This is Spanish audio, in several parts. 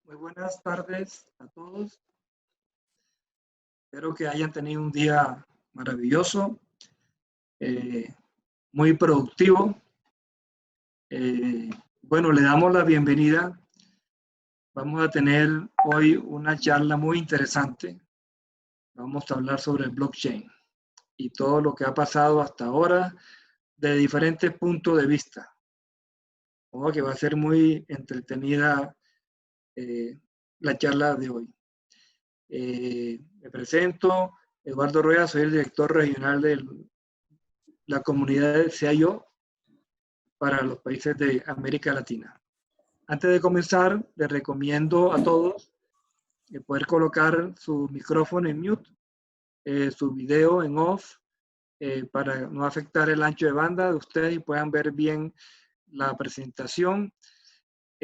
Muy buenas tardes a todos. Espero que hayan tenido un día maravilloso, eh, muy productivo. Eh, bueno, le damos la bienvenida. Vamos a tener hoy una charla muy interesante. Vamos a hablar sobre el blockchain y todo lo que ha pasado hasta ahora de diferentes puntos de vista. Como que va a ser muy entretenida la charla de hoy. Me presento, Eduardo Rueda, soy el director regional de la comunidad de CIO para los países de América Latina. Antes de comenzar, les recomiendo a todos poder colocar su micrófono en mute, su video en off, para no afectar el ancho de banda de ustedes y puedan ver bien la presentación.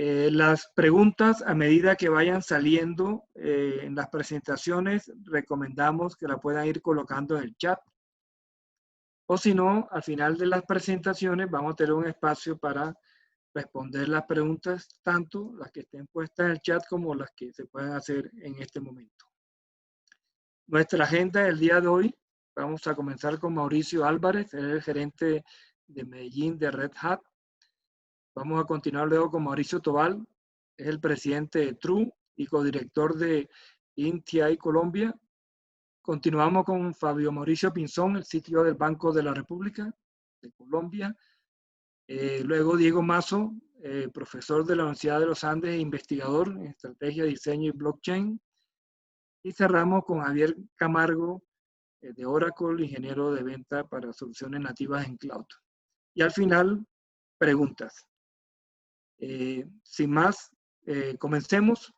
Las preguntas, a medida que vayan saliendo en las presentaciones, recomendamos que la puedan ir colocando en el chat. O si no, al final de las presentaciones vamos a tener un espacio para responder las preguntas, tanto las que estén puestas en el chat como las que se puedan hacer en este momento. Nuestra agenda del día de hoy, vamos a comenzar con Mauricio Álvarez, él es el gerente de Medellín de Red Hat. Vamos a continuar luego con Mauricio Tobal, es el presidente de True y codirector de INTI Colombia. Continuamos con Fabio Mauricio Pinzón, el CTO del Banco de la República de Colombia. Luego Diego Mazo, profesor de la Universidad de los Andes e investigador en estrategia, diseño y blockchain. Y cerramos con Javier Camargo, de Oracle, ingeniero de venta para soluciones nativas en cloud. Y al final, preguntas. Sin más, comencemos.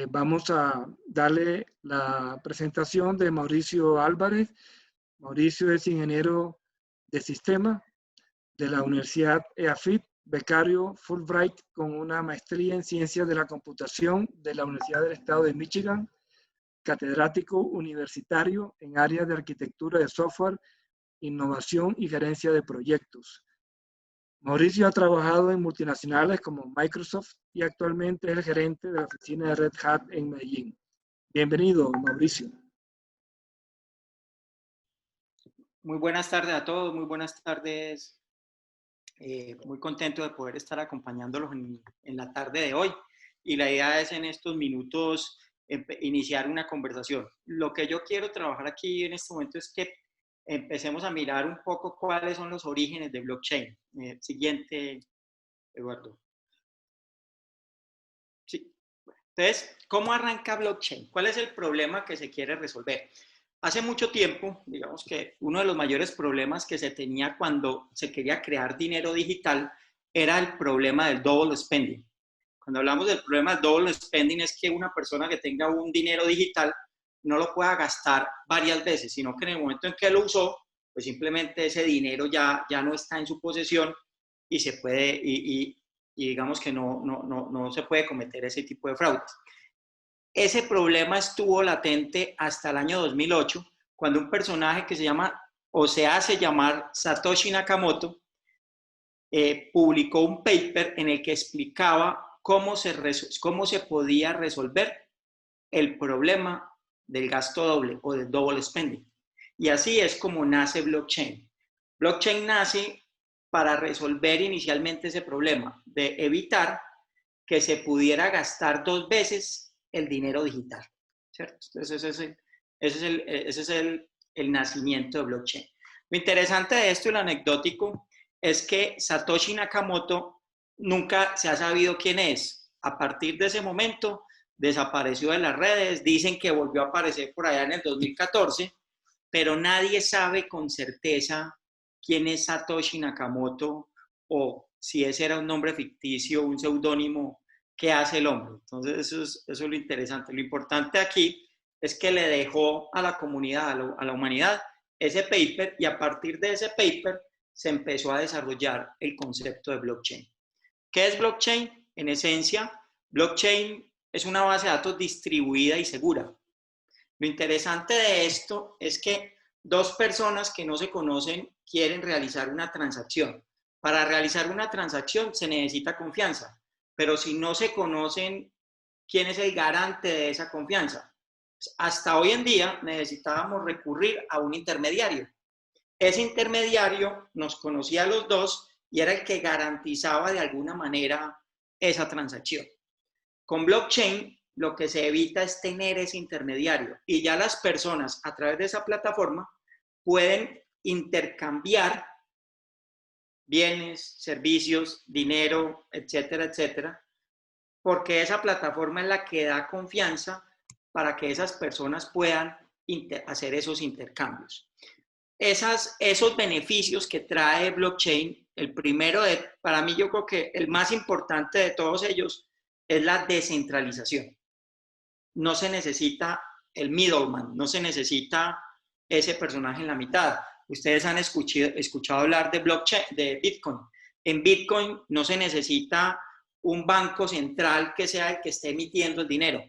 Vamos a darle la presentación de Mauricio Álvarez. Mauricio es ingeniero de sistema de la Universidad EAFIT, becario Fulbright con una maestría en ciencias de la computación de la Universidad del Estado de Michigan, catedrático universitario en áreas de arquitectura de software, innovación y gerencia de proyectos. Mauricio ha trabajado en multinacionales como Microsoft y actualmente es el gerente de la oficina de Red Hat en Medellín. Bienvenido, Mauricio. Muy buenas tardes a todos, muy buenas tardes. Muy contento de poder estar acompañándolos en la tarde de hoy. Y la idea es en estos minutos iniciar una conversación. Lo que yo quiero trabajar aquí en este momento es que empecemos a mirar un poco cuáles son los orígenes de blockchain. Siguiente, Eduardo. Sí. Entonces, ¿cómo arranca blockchain? ¿Cuál es el problema que se quiere resolver? Hace mucho tiempo, digamos que uno de los mayores problemas que se tenía cuando se quería crear dinero digital era el problema del double spending. Cuando hablamos del problema del double spending es que una persona que tenga un dinero digital no lo pueda gastar varias veces, sino que en el momento en que lo usó, pues simplemente ese dinero ya no está en su posesión y se puede, y digamos que no se puede cometer ese tipo de fraudes. Ese problema estuvo latente hasta el año 2008, cuando un personaje que se llama, o se hace llamar Satoshi Nakamoto, publicó un paper en el que explicaba cómo se podía resolver el problema del gasto doble o del double spending. Y así es como nace blockchain. Blockchain nace para resolver inicialmente ese problema de evitar que se pudiera gastar dos veces el dinero digital, ¿cierto? Entonces ese es el nacimiento de blockchain. Lo interesante de esto y lo anecdótico es que Satoshi Nakamoto nunca se ha sabido quién es. A partir de ese momento desapareció de las redes, dicen que volvió a aparecer por allá en el 2014, pero nadie sabe con certeza quién es Satoshi Nakamoto o si ese era un nombre ficticio, un seudónimo que hace el hombre. Entonces eso es lo interesante. Lo importante aquí es que le dejó a la comunidad, a la humanidad, ese paper, y a partir de ese paper se empezó a desarrollar el concepto de blockchain. ¿Qué es blockchain? En esencia, blockchain es una base de datos distribuida y segura. Lo interesante de esto es que dos personas que no se conocen quieren realizar una transacción. Para realizar una transacción se necesita confianza, pero si no se conocen ¿quién es el garante de esa confianza? Hasta hoy en día necesitábamos recurrir a un intermediario. Ese intermediario nos conocía a los dos y era el que garantizaba de alguna manera esa transacción. Con blockchain lo que se evita es tener ese intermediario y ya las personas a través de esa plataforma pueden intercambiar bienes, servicios, dinero, etcétera, etcétera, porque esa plataforma es la que da confianza para que esas personas puedan hacer esos intercambios. Esos beneficios que trae blockchain, el primero, para mí yo creo que el más importante de todos ellos es la descentralización. No se necesita el middleman, no se necesita ese personaje en la mitad. Ustedes han escuchado hablar de blockchain, de Bitcoin. En Bitcoin no se necesita un banco central que sea el que esté emitiendo el dinero,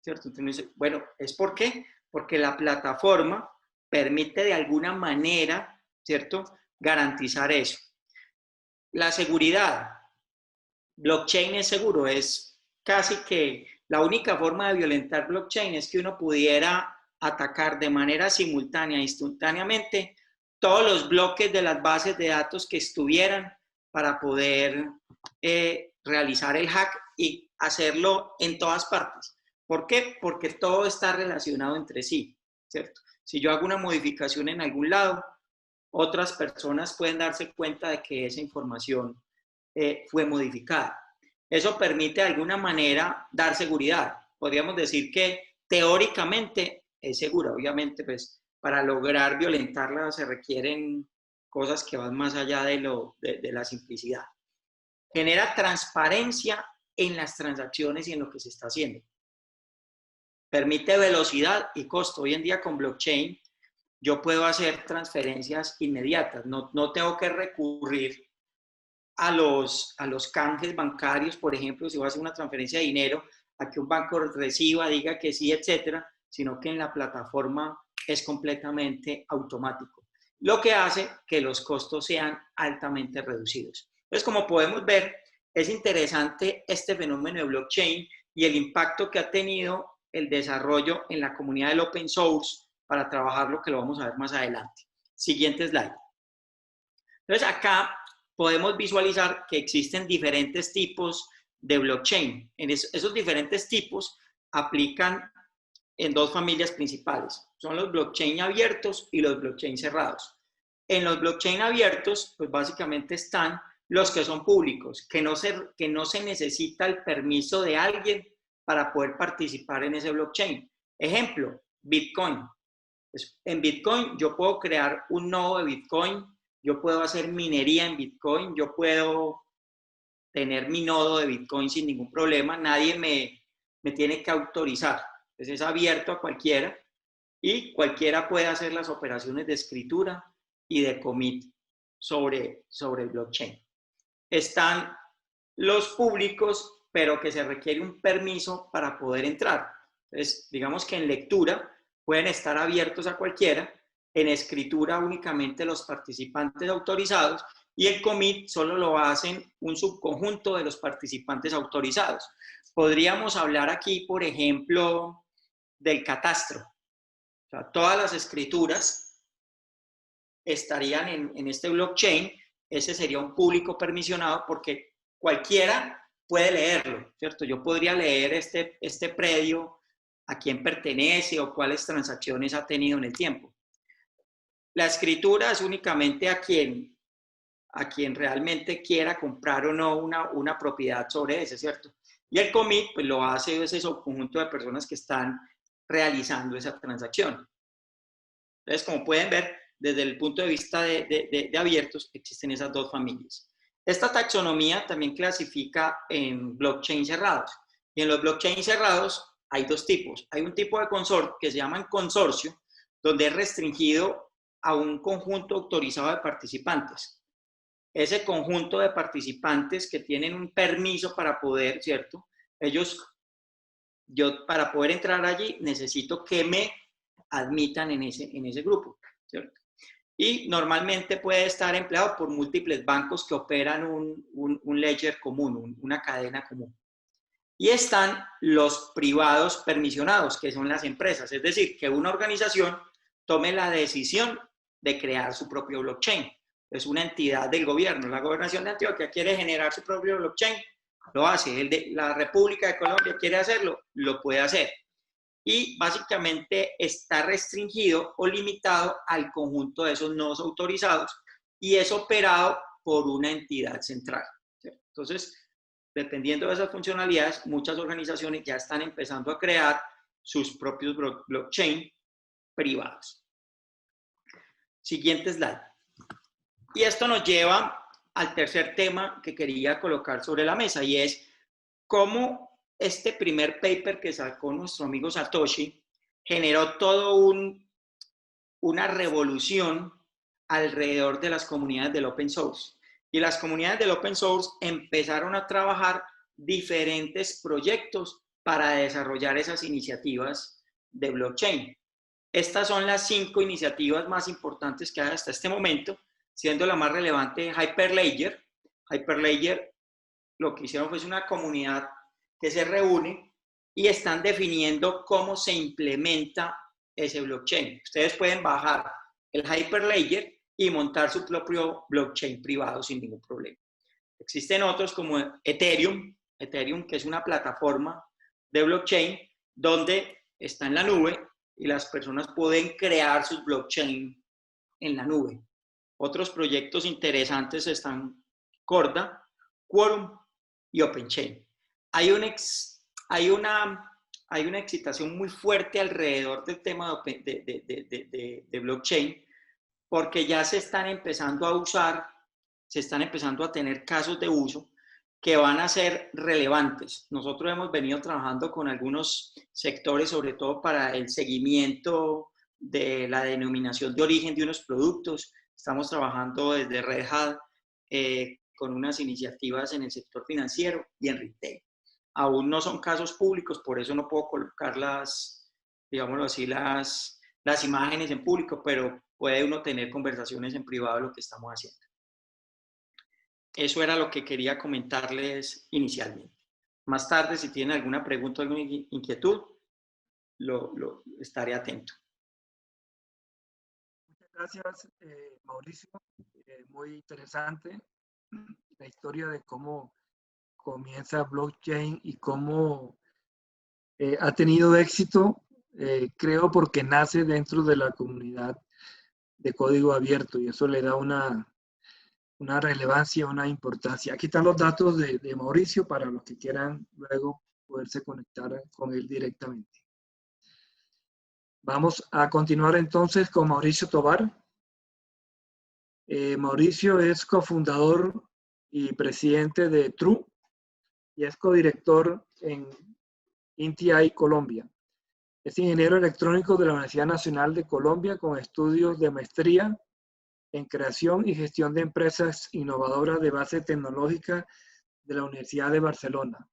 ¿cierto? Entonces, bueno, ¿es por qué? Porque la plataforma permite de alguna manera, ¿cierto?, garantizar eso. La seguridad. Blockchain es seguro, es casi que la única forma de violentar blockchain es que uno pudiera atacar de manera simultánea, instantáneamente, todos los bloques de las bases de datos que estuvieran para poder realizar el hack y hacerlo en todas partes. ¿Por qué? Porque todo está relacionado entre sí, ¿cierto? Si yo hago una modificación en algún lado, otras personas pueden darse cuenta de que esa información fue modificada. Eso permite de alguna manera dar seguridad. Podríamos decir que teóricamente es segura. Obviamente, pues para lograr violentarla se requieren cosas que van más allá de la simplicidad. Genera transparencia en las transacciones y en lo que se está haciendo. Permite velocidad y costo. Hoy en día con blockchain yo puedo hacer transferencias inmediatas. No tengo que recurrir a los canjes bancarios, por ejemplo, si voy a hacer una transferencia de dinero, a que un banco reciba, diga que sí, etcétera, sino que en la plataforma es completamente automático, lo que hace que los costos sean altamente reducidos. Entonces, como podemos ver, es interesante este fenómeno de blockchain y el impacto que ha tenido el desarrollo en la comunidad del open source para trabajarlo, que lo vamos a ver más adelante. Siguiente slide. Entonces, acá podemos visualizar que existen diferentes tipos de blockchain. Esos diferentes tipos aplican en dos familias principales. Son los blockchain abiertos y los blockchain cerrados. En los blockchain abiertos, pues básicamente están los que son públicos, que no se necesita el permiso de alguien para poder participar en ese blockchain. Ejemplo, Bitcoin. Pues en Bitcoin yo puedo crear un nodo de Bitcoin, yo puedo hacer minería en Bitcoin, yo puedo tener mi nodo de Bitcoin sin ningún problema, nadie me tiene que autorizar. Entonces es abierto a cualquiera y cualquiera puede hacer las operaciones de escritura y de commit sobre el blockchain. Están los públicos, pero que se requiere un permiso para poder entrar. Entonces, digamos que en lectura pueden estar abiertos a cualquiera, en escritura únicamente los participantes autorizados y el commit solo lo hacen un subconjunto de los participantes autorizados. Podríamos hablar aquí, por ejemplo, del catastro. O sea, todas las escrituras estarían en este blockchain. Ese sería un público permisionado porque cualquiera puede leerlo, ¿cierto? Yo podría leer este predio, a quién pertenece o cuáles transacciones ha tenido en el tiempo. La escritura es únicamente a quien realmente quiera comprar o no una propiedad sobre ese, ¿cierto? Y el commit pues lo hace ese subconjunto de personas que están realizando esa transacción. Entonces, como pueden ver, desde el punto de vista de abiertos, existen esas dos familias. Esta taxonomía también clasifica en blockchain cerrados. Y en los blockchain cerrados hay dos tipos. Hay un tipo de consorcio que se llama consorcio, donde es restringido a un conjunto autorizado de participantes. Ese conjunto de participantes que tienen un permiso para poder, ¿cierto? Yo para poder entrar allí necesito que me admitan en ese grupo, ¿cierto? Y normalmente puede estar empleado por múltiples bancos que operan un ledger común, una cadena común. Y están los privados permisionados, que son las empresas. Es decir, que una organización tome la decisión de crear su propio blockchain. Es una entidad del gobierno. La Gobernación de Antioquia quiere generar su propio blockchain, lo hace. La República de Colombia quiere hacerlo, lo puede hacer. Y básicamente está restringido o limitado al conjunto de esos nodos autorizados y es operado por una entidad central. ¿Cierto? Entonces, dependiendo de esas funcionalidades, muchas organizaciones ya están empezando a crear sus propios blockchain privados. Siguiente slide. Y esto nos lleva al tercer tema que quería colocar sobre la mesa, y es cómo este primer paper que sacó nuestro amigo Satoshi generó todo una revolución alrededor de las comunidades del open source. Y las comunidades del open source empezaron a trabajar diferentes proyectos para desarrollar esas iniciativas de blockchain. Estas son las 5 iniciativas más importantes que hay hasta este momento, siendo la más relevante Hyperledger. Hyperledger lo que hicieron fue una comunidad que se reúne y están definiendo cómo se implementa ese blockchain. Ustedes pueden bajar el Hyperledger y montar su propio blockchain privado sin ningún problema. Existen otros como Ethereum, que es una plataforma de blockchain donde está en la nube y las personas pueden crear sus blockchain en la nube. Otros proyectos interesantes están Corda, Quorum y OpenChain. Hay una excitación muy fuerte alrededor del tema de blockchain porque ya se están empezando a usar, se están empezando a tener casos de uso que van a ser relevantes. Nosotros hemos venido trabajando con algunos sectores, sobre todo para el seguimiento de la denominación de origen de unos productos. Estamos trabajando desde Red Hat con unas iniciativas en el sector financiero y en retail. Aún no son casos públicos, por eso no puedo colocar digámoslo así, las imágenes en público, pero puede uno tener conversaciones en privado de lo que estamos haciendo. Eso era lo que quería comentarles inicialmente. Más tarde, si tienen alguna pregunta o alguna inquietud, estaré atento. Muchas gracias, Mauricio. Muy interesante la historia de cómo comienza blockchain y cómo ha tenido éxito, creo, porque nace dentro de la comunidad de código abierto y eso le da una relevancia, una importancia. Aquí están los datos de Mauricio para los que quieran luego poderse conectar con él directamente. Vamos a continuar entonces con Mauricio Tobar. Mauricio es cofundador y presidente de True y es codirector en INTI Colombia. Es ingeniero electrónico de la Universidad Nacional de Colombia con estudios de maestría en creación y gestión de empresas innovadoras de base tecnológica de la Universidad de Barcelona.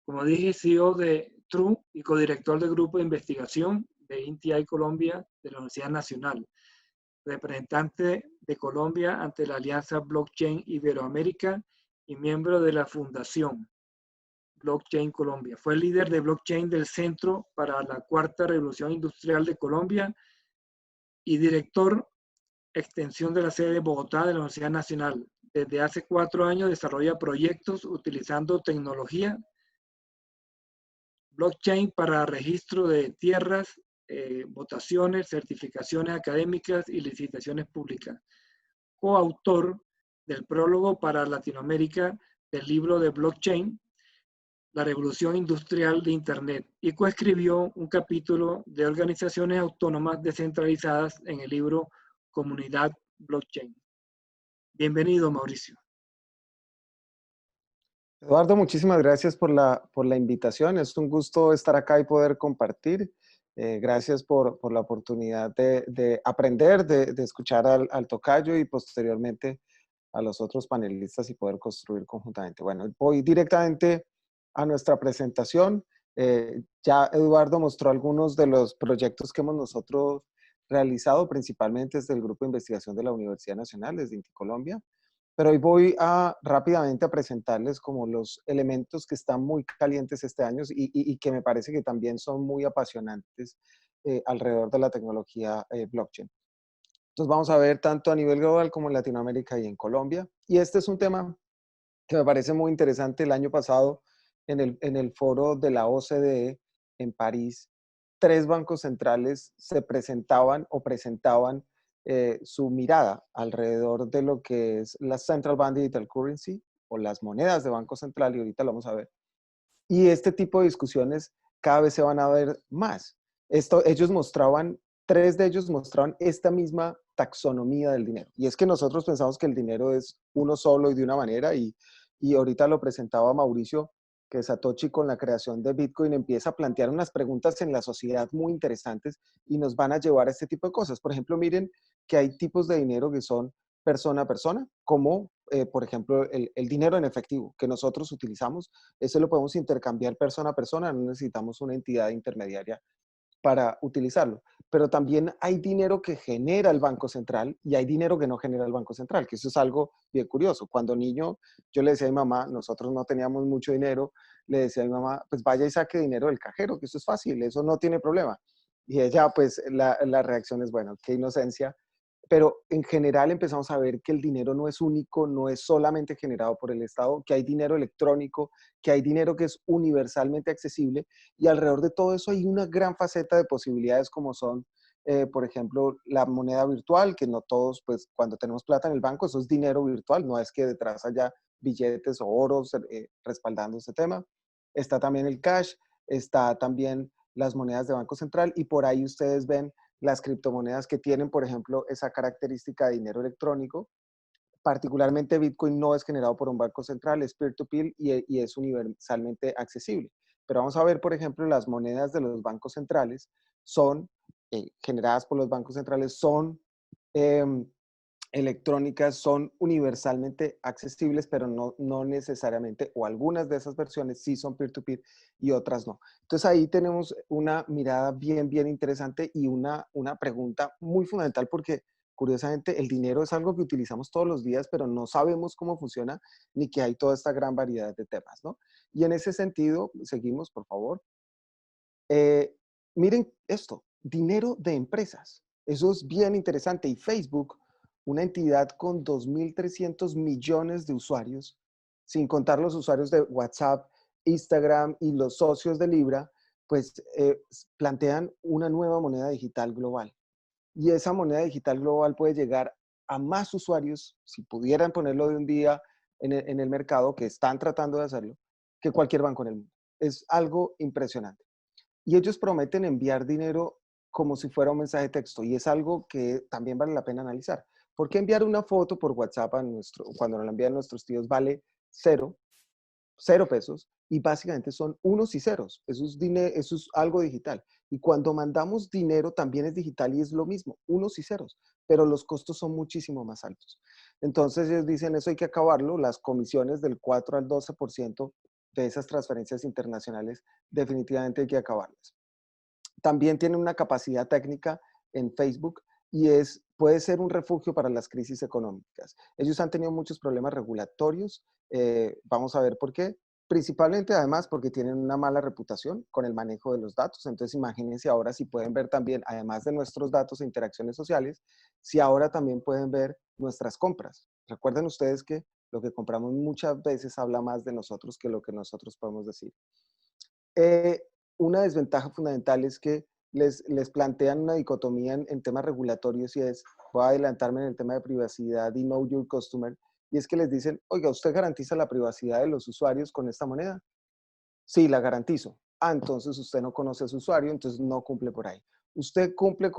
Como dije, CEO de True y codirector del grupo de investigación de INTI Colombia de la Universidad Nacional, representante de Colombia ante la Alianza Blockchain Iberoamérica y miembro de la Fundación Blockchain Colombia. Fue líder de blockchain del Centro para la Cuarta Revolución Industrial de Colombia y director extensión de la sede de Bogotá de la Universidad Nacional. Desde hace 4 años desarrolla proyectos utilizando tecnología blockchain para registro de tierras, votaciones, certificaciones académicas y licitaciones públicas. Coautor del prólogo para Latinoamérica del libro de blockchain, La Revolución Industrial de Internet, y coescribió un capítulo de organizaciones autónomas descentralizadas en el libro Comunidad Blockchain. Bienvenido, Mauricio. Eduardo, muchísimas gracias por la invitación. Es un gusto estar acá y poder compartir. Gracias por la oportunidad de aprender, de escuchar al tocayo y posteriormente a los otros panelistas y poder construir conjuntamente. Bueno, voy directamente a nuestra presentación. Ya Eduardo mostró algunos de los proyectos que hemos nosotros realizado, principalmente desde el Grupo de Investigación de la Universidad Nacional, desde INTI Colombia. Pero hoy voy a rápidamente a presentarles como los elementos que están muy calientes este año y que me parece que también son muy apasionantes alrededor de la tecnología blockchain. Entonces vamos a ver tanto a nivel global como en Latinoamérica y en Colombia. Y este es un tema que me parece muy interesante. El año pasado, en el foro de la OCDE en París, 3 bancos centrales se presentaban o presentaban su mirada alrededor de lo que es la Central Bank Digital Currency o las monedas de Banco Central, y ahorita lo vamos a ver. Y este tipo de discusiones cada vez se van a ver más. Ellos mostraban, 3 de ellos mostraban esta misma taxonomía del dinero. Y es que nosotros pensamos que el dinero es uno solo y de una manera, y ahorita lo presentaba Mauricio, que Satoshi con la creación de Bitcoin empieza a plantear unas preguntas en la sociedad muy interesantes y nos van a llevar a este tipo de cosas. Por ejemplo, miren que hay tipos de dinero que son persona a persona, como por ejemplo el dinero en efectivo que nosotros utilizamos. Eso lo podemos intercambiar persona a persona, no necesitamos una entidad intermediaria para utilizarlo. Pero también hay dinero que genera el Banco Central y hay dinero que no genera el Banco Central, que eso es algo bien curioso. Cuando niño, yo le decía a mi mamá, nosotros no teníamos mucho dinero, le decía a mi mamá, pues vaya y saque dinero del cajero, que eso es fácil, eso no tiene problema. Y ella, pues la reacción es, bueno, qué inocencia, pero en general empezamos a ver que el dinero no es único, no es solamente generado por el Estado, que hay dinero electrónico, que hay dinero que es universalmente accesible, y alrededor de todo eso hay una gran faceta de posibilidades como son, por ejemplo, la moneda virtual, que no todos, pues cuando tenemos plata en el banco, eso es dinero virtual, no es que detrás haya billetes o oros respaldando ese tema. Está también el cash, está también las monedas de Banco Central, y por ahí ustedes ven las criptomonedas que tienen, por ejemplo, esa característica de dinero electrónico. Particularmente Bitcoin no es generado por un banco central, es peer-to-peer y es universalmente accesible. Pero vamos a ver, por ejemplo, las monedas de los bancos centrales son generadas por los bancos centrales, son eh, electrónicas, son universalmente accesibles, pero no necesariamente, o algunas de esas versiones sí son peer-to-peer y otras no. Entonces ahí tenemos una mirada bien interesante y una pregunta muy fundamental, porque curiosamente el dinero es algo que utilizamos todos los días, pero no sabemos cómo funciona ni que hay toda esta gran variedad de temas, ¿no? Y en ese sentido, seguimos, por favor. Eh, Miren esto, dinero de empresas. Eso es bien interesante. Y Facebook, una entidad con 2.300 millones de usuarios, sin contar los usuarios de WhatsApp, Instagram y los socios de Libra, pues plantean una nueva moneda digital global. Y esa moneda digital global puede llegar a más usuarios, si pudieran ponerlo de un día en el mercado, que están tratando de hacerlo, que cualquier banco en el mundo. Es algo impresionante. Y ellos prometen enviar dinero como si fuera un mensaje de texto, y es algo que también vale la pena analizar. ¿Por qué enviar una foto por WhatsApp cuando nos la envían nuestros tíos vale cero, 0 pesos? Y básicamente son unos y ceros. Eso es algo digital. Y cuando mandamos dinero también es digital y es lo mismo, unos y ceros, pero los costos son muchísimo más altos. Entonces ellos dicen, eso hay que acabarlo, las comisiones del 4 al 12% de esas transferencias internacionales definitivamente hay que acabarlas. También tiene una capacidad técnica en Facebook y puede ser un refugio para las crisis económicas. Ellos han tenido muchos problemas regulatorios, vamos a ver por qué. Principalmente, además, porque tienen una mala reputación con el manejo de los datos. Entonces, imagínense ahora si pueden ver también, además de nuestros datos e interacciones sociales, si ahora también pueden ver nuestras compras. Recuerden ustedes que lo que compramos muchas veces habla más de nosotros que lo que nosotros podemos decir. Eh, una desventaja fundamental es que les plantean una dicotomía en temas regulatorios, y voy a adelantarme en el tema de privacidad y Know Your Customer, y es que les dicen, oiga, ¿usted garantiza la privacidad de los usuarios con esta moneda? Sí, la garantizo. Ah, entonces usted no conoce a su usuario, entonces no cumple por ahí. Usted cumple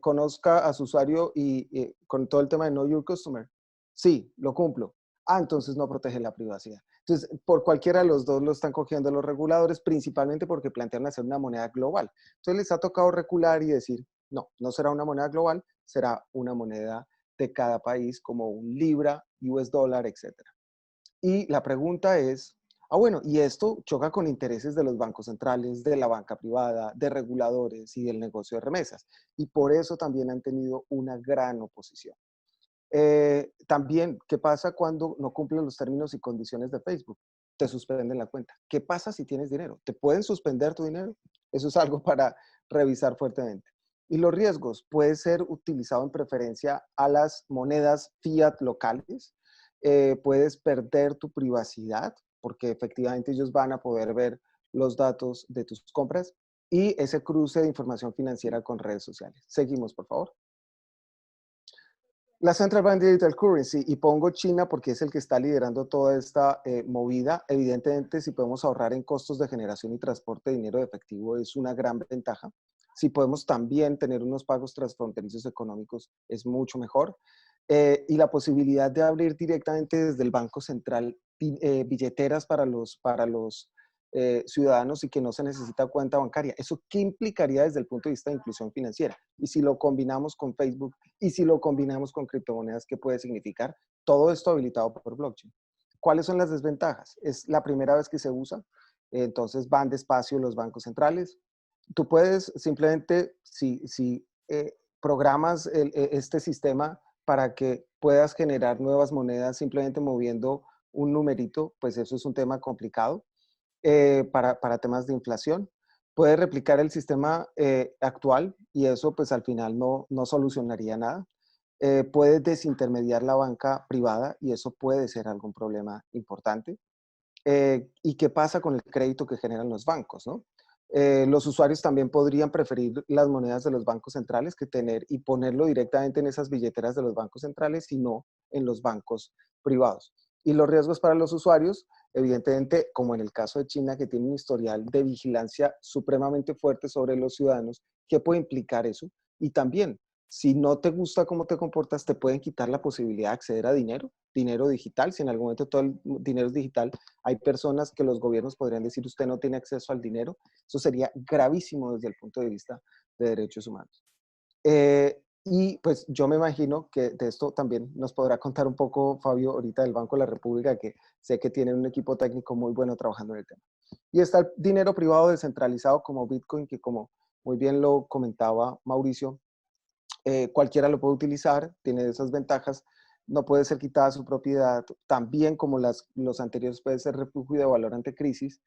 conozca a su usuario y con todo el tema de Know Your Customer. Sí, lo cumplo. Ah, entonces no protege la privacidad. Entonces, por cualquiera de los dos lo están cogiendo los reguladores, principalmente porque plantean hacer una moneda global. Entonces les ha tocado recular y decir, no, no será una moneda global, será una moneda de cada país como un libra, US dólar, etc. Y la pregunta es, bueno, y esto choca con intereses de los bancos centrales, de la banca privada, de reguladores y del negocio de remesas. Y por eso también han tenido una gran oposición. También, ¿qué pasa cuando no cumplen los términos y condiciones de Facebook? Te suspenden la cuenta. ¿Qué pasa si tienes dinero? ¿Te pueden suspender tu dinero? Eso es algo para revisar fuertemente. Y los riesgos, puede ser utilizado en preferencia a las monedas fiat locales. Puedes perder tu privacidad porque efectivamente ellos van a poder ver los datos de tus compras y ese cruce de información financiera con redes sociales. Seguimos, por favor. La Central Bank Digital Currency, y pongo China porque es el que está liderando toda esta movida. Evidentemente, si podemos ahorrar en costos de generación y transporte de dinero de efectivo, es una gran ventaja. Si podemos también tener unos pagos transfronterizos económicos, es mucho mejor. Y la posibilidad de abrir directamente desde el Banco Central billeteras para los ciudadanos y que no se necesita cuenta bancaria. ¿Eso qué implicaría desde el punto de vista de inclusión financiera? Y si lo combinamos con Facebook y si lo combinamos con criptomonedas, ¿qué puede significar? Todo esto habilitado por blockchain. ¿Cuáles son las desventajas? Es la primera vez que se usa, entonces van despacio los bancos centrales. Tú puedes simplemente, si programas este sistema para que puedas generar nuevas monedas simplemente moviendo un numerito, pues eso es un tema complicado para temas de inflación. Puede replicar el sistema actual y eso pues al final no solucionaría nada. Puede desintermediar la banca privada y eso puede ser algún problema importante. ¿Y qué pasa con el crédito que generan los bancos, no? Los usuarios también podrían preferir las monedas de los bancos centrales que tener y ponerlo directamente en esas billeteras de los bancos centrales y no en los bancos privados. Y los riesgos para los usuarios, evidentemente, como en el caso de China, que tiene un historial de vigilancia supremamente fuerte sobre los ciudadanos, ¿qué puede implicar eso? Y también, si no te gusta cómo te comportas, te pueden quitar la posibilidad de acceder a dinero digital. Si en algún momento todo el dinero es digital, hay personas que los gobiernos podrían decir usted no tiene acceso al dinero. Eso sería gravísimo desde el punto de vista de derechos humanos. Y pues yo me imagino que de esto también nos podrá contar un poco Fabio ahorita del Banco de la República, que sé que tiene un equipo técnico muy bueno trabajando en el tema. Y está el dinero privado descentralizado como Bitcoin, que como muy bien lo comentaba Mauricio, cualquiera lo puede utilizar, tiene esas ventajas, no puede ser quitada su propiedad, también como los anteriores puede ser refugio de valor ante crisis.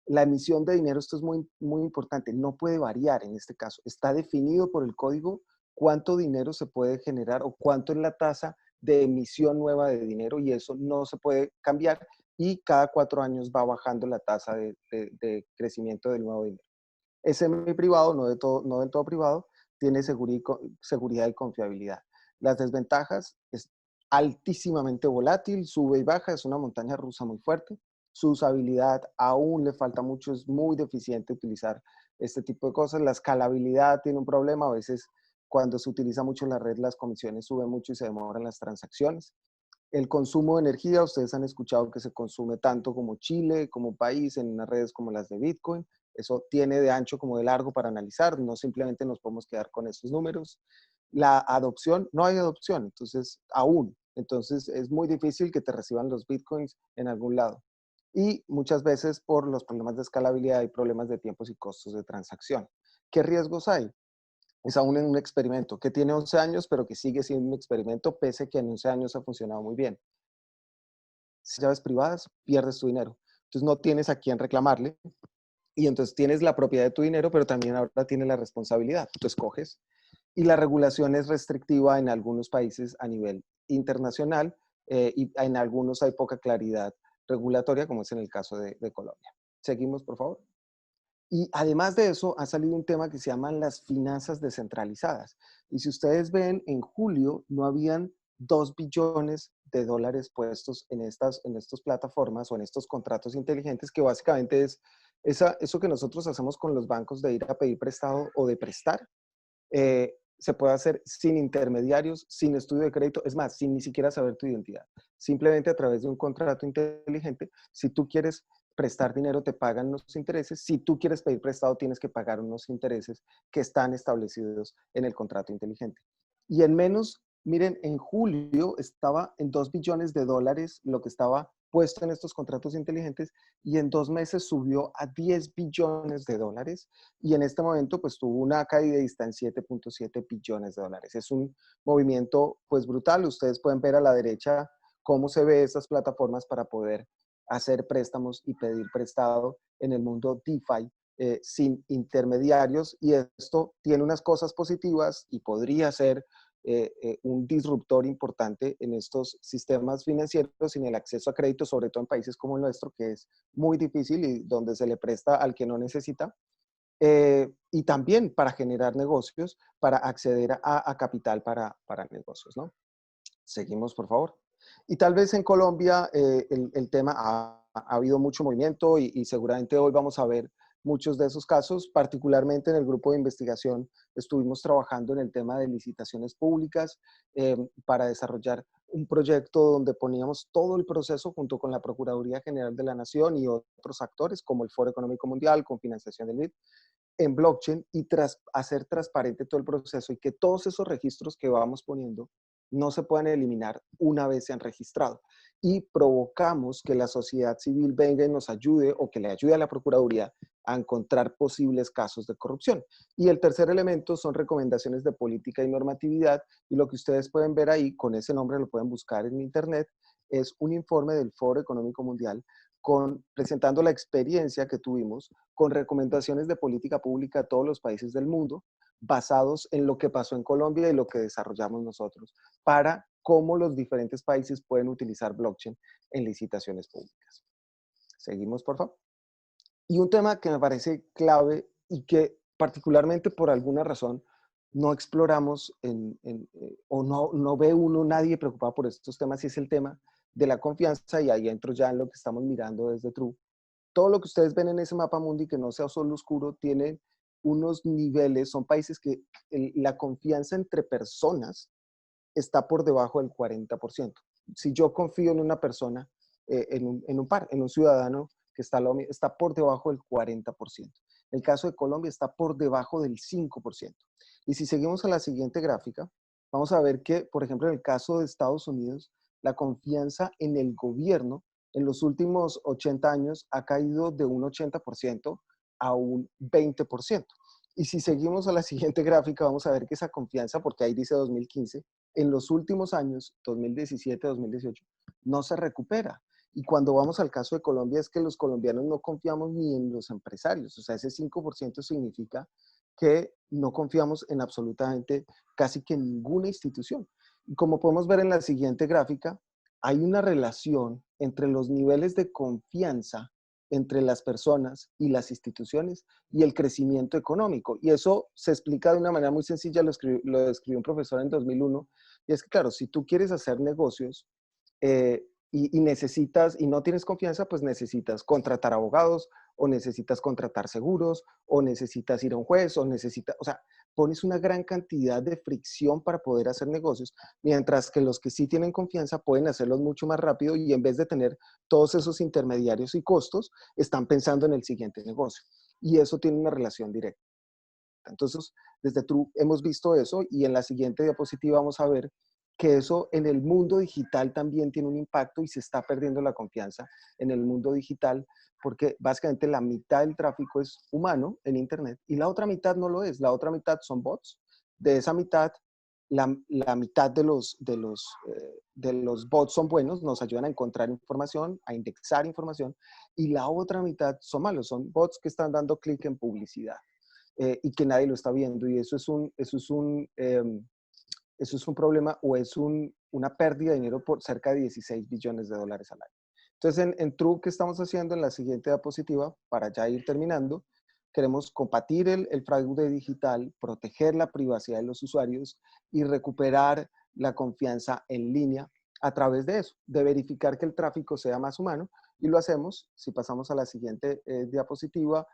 La emisión de dinero, esto es muy importante, no puede variar en este caso, está definido por el código cuánto dinero se puede generar o cuánto es la tasa de emisión nueva de dinero y eso no se puede cambiar y cada 4 años va bajando la tasa de crecimiento del nuevo dinero. Es semi-privado, no del todo privado, tiene seguridad y confiabilidad. Las desventajas es altísimamente volátil, sube y baja, es una montaña rusa muy fuerte. Su usabilidad aún le falta mucho, es muy deficiente utilizar este tipo de cosas. La escalabilidad tiene un problema, a veces cuando se utiliza mucho la red las comisiones suben mucho y se demoran las transacciones. El consumo de energía, ustedes han escuchado que se consume tanto como Chile, como país, en unas redes como las de Bitcoin. Eso tiene de ancho como de largo para analizar, no simplemente nos podemos quedar con esos números. La adopción, no hay adopción, entonces aún. Entonces es muy difícil que te reciban los Bitcoins en algún lado. Y muchas veces por los problemas de escalabilidad y problemas de tiempos y costos de transacción. ¿Qué riesgos hay? Es aún en un experimento que tiene 11 años, pero que sigue siendo un experimento, pese a que en 11 años ha funcionado muy bien. Si llaves privadas, pierdes tu dinero. Entonces no tienes a quién reclamarle y entonces tienes la propiedad de tu dinero, pero también ahora tienes la responsabilidad. Tú escoges. Y la regulación es restrictiva en algunos países a nivel internacional y en algunos hay poca claridad regulatoria, como es en el caso de Colombia. Seguimos, por favor. Y además de eso, ha salido un tema que se llaman las finanzas descentralizadas. Y si ustedes ven, en julio no habían 2 billones de dólares puestos en estas plataformas o en estos contratos inteligentes, que básicamente es eso que nosotros hacemos con los bancos de ir a pedir prestado o de prestar. Se puede hacer sin intermediarios, sin estudio de crédito, es más, sin ni siquiera saber tu identidad. Simplemente a través de un contrato inteligente, si tú quieres prestar dinero, te pagan unos intereses. Si tú quieres pedir prestado, tienes que pagar unos intereses que están establecidos en el contrato inteligente. Y en menos, miren, en julio estaba en 2 billones de dólares lo que estaba puesto en estos contratos inteligentes y en 2 meses subió a 10 billones de dólares y en este momento pues tuvo una caída y está en 7.7 billones de dólares. Es un movimiento pues brutal. Ustedes pueden ver a la derecha cómo se ve estas plataformas para poder hacer préstamos y pedir prestado en el mundo DeFi sin intermediarios, y esto tiene unas cosas positivas y podría ser un disruptor importante en estos sistemas financieros sin el acceso a crédito, sobre todo en países como el nuestro, que es muy difícil y donde se le presta al que no necesita. Y también para generar negocios, para acceder a capital para negocios, ¿no? Seguimos, por favor. Y tal vez en Colombia el tema ha habido mucho movimiento y seguramente hoy vamos a ver muchos de esos casos. Particularmente en el grupo de investigación estuvimos trabajando en el tema de licitaciones públicas para desarrollar un proyecto donde poníamos todo el proceso junto con la Procuraduría General de la Nación y otros actores como el Foro Económico Mundial con financiación del BID en blockchain y hacer transparente todo el proceso y que todos esos registros que vamos poniendo no se puedan eliminar una vez se han registrado. Y provocamos que la sociedad civil venga y nos ayude o que le ayude a la Procuraduría a encontrar posibles casos de corrupción. Y el tercer elemento son recomendaciones de política y normatividad, y lo que ustedes pueden ver ahí, con ese nombre lo pueden buscar en internet, es un informe del Foro Económico Mundial presentando la experiencia que tuvimos con recomendaciones de política pública a todos los países del mundo, basados en lo que pasó en Colombia y lo que desarrollamos nosotros, para cómo los diferentes países pueden utilizar blockchain en licitaciones públicas. Seguimos, por favor. Y un tema que me parece clave y que particularmente por alguna razón no exploramos o no ve uno nadie preocupado por estos temas, y es el tema de la confianza, y ahí entro ya en lo que estamos mirando desde True. Todo lo que ustedes ven en ese mapa mundi, que no sea solo oscuro, tiene unos niveles, son países que la confianza entre personas está por debajo del 40%. Si yo confío en una persona, en un ciudadano que está por debajo del 40%. El caso de Colombia está por debajo del 5%. Y si seguimos a la siguiente gráfica, vamos a ver que, por ejemplo, en el caso de Estados Unidos, la confianza en el gobierno en los últimos 80 años ha caído de un 80% a un 20%. Y si seguimos a la siguiente gráfica, vamos a ver que esa confianza, porque ahí dice 2015, en los últimos años, 2017, 2018, no se recupera. Y cuando vamos al caso de Colombia, es que los colombianos no confiamos ni en los empresarios. O sea, ese 5% significa que no confiamos en absolutamente casi que ninguna institución. Y como podemos ver en la siguiente gráfica, hay una relación entre los niveles de confianza entre las personas y las instituciones y el crecimiento económico. Y eso se explica de una manera muy sencilla, lo describió un profesor en 2001, y es que, claro, si tú quieres hacer negocios y necesitas, y no tienes confianza, pues necesitas contratar abogados, o necesitas contratar seguros, o necesitas ir a un juez, o sea, pones una gran cantidad de fricción para poder hacer negocios, mientras que los que sí tienen confianza pueden hacerlos mucho más rápido y en vez de tener todos esos intermediarios y costos, están pensando en el siguiente negocio. Y eso tiene una relación directa. Entonces, desde True hemos visto eso, y en la siguiente diapositiva vamos a ver que eso en el mundo digital también tiene un impacto y se está perdiendo la confianza en el mundo digital, porque básicamente la mitad del tráfico es humano en Internet y la otra mitad no lo es. La otra mitad son bots. De esa mitad, la mitad de los bots son buenos, nos ayudan a encontrar información, a indexar información, y la otra mitad son malos, son bots que están dando clic en publicidad y que nadie lo está viendo, y eso es un problema, o es una pérdida de dinero por cerca de 16 billones de dólares al año. Entonces, en True, ¿qué estamos haciendo en la siguiente diapositiva? Para ya ir terminando, queremos combatir el fraude digital, proteger la privacidad de los usuarios y recuperar la confianza en línea a través de eso, de verificar que el tráfico sea más humano, y lo hacemos, si pasamos a la siguiente diapositiva,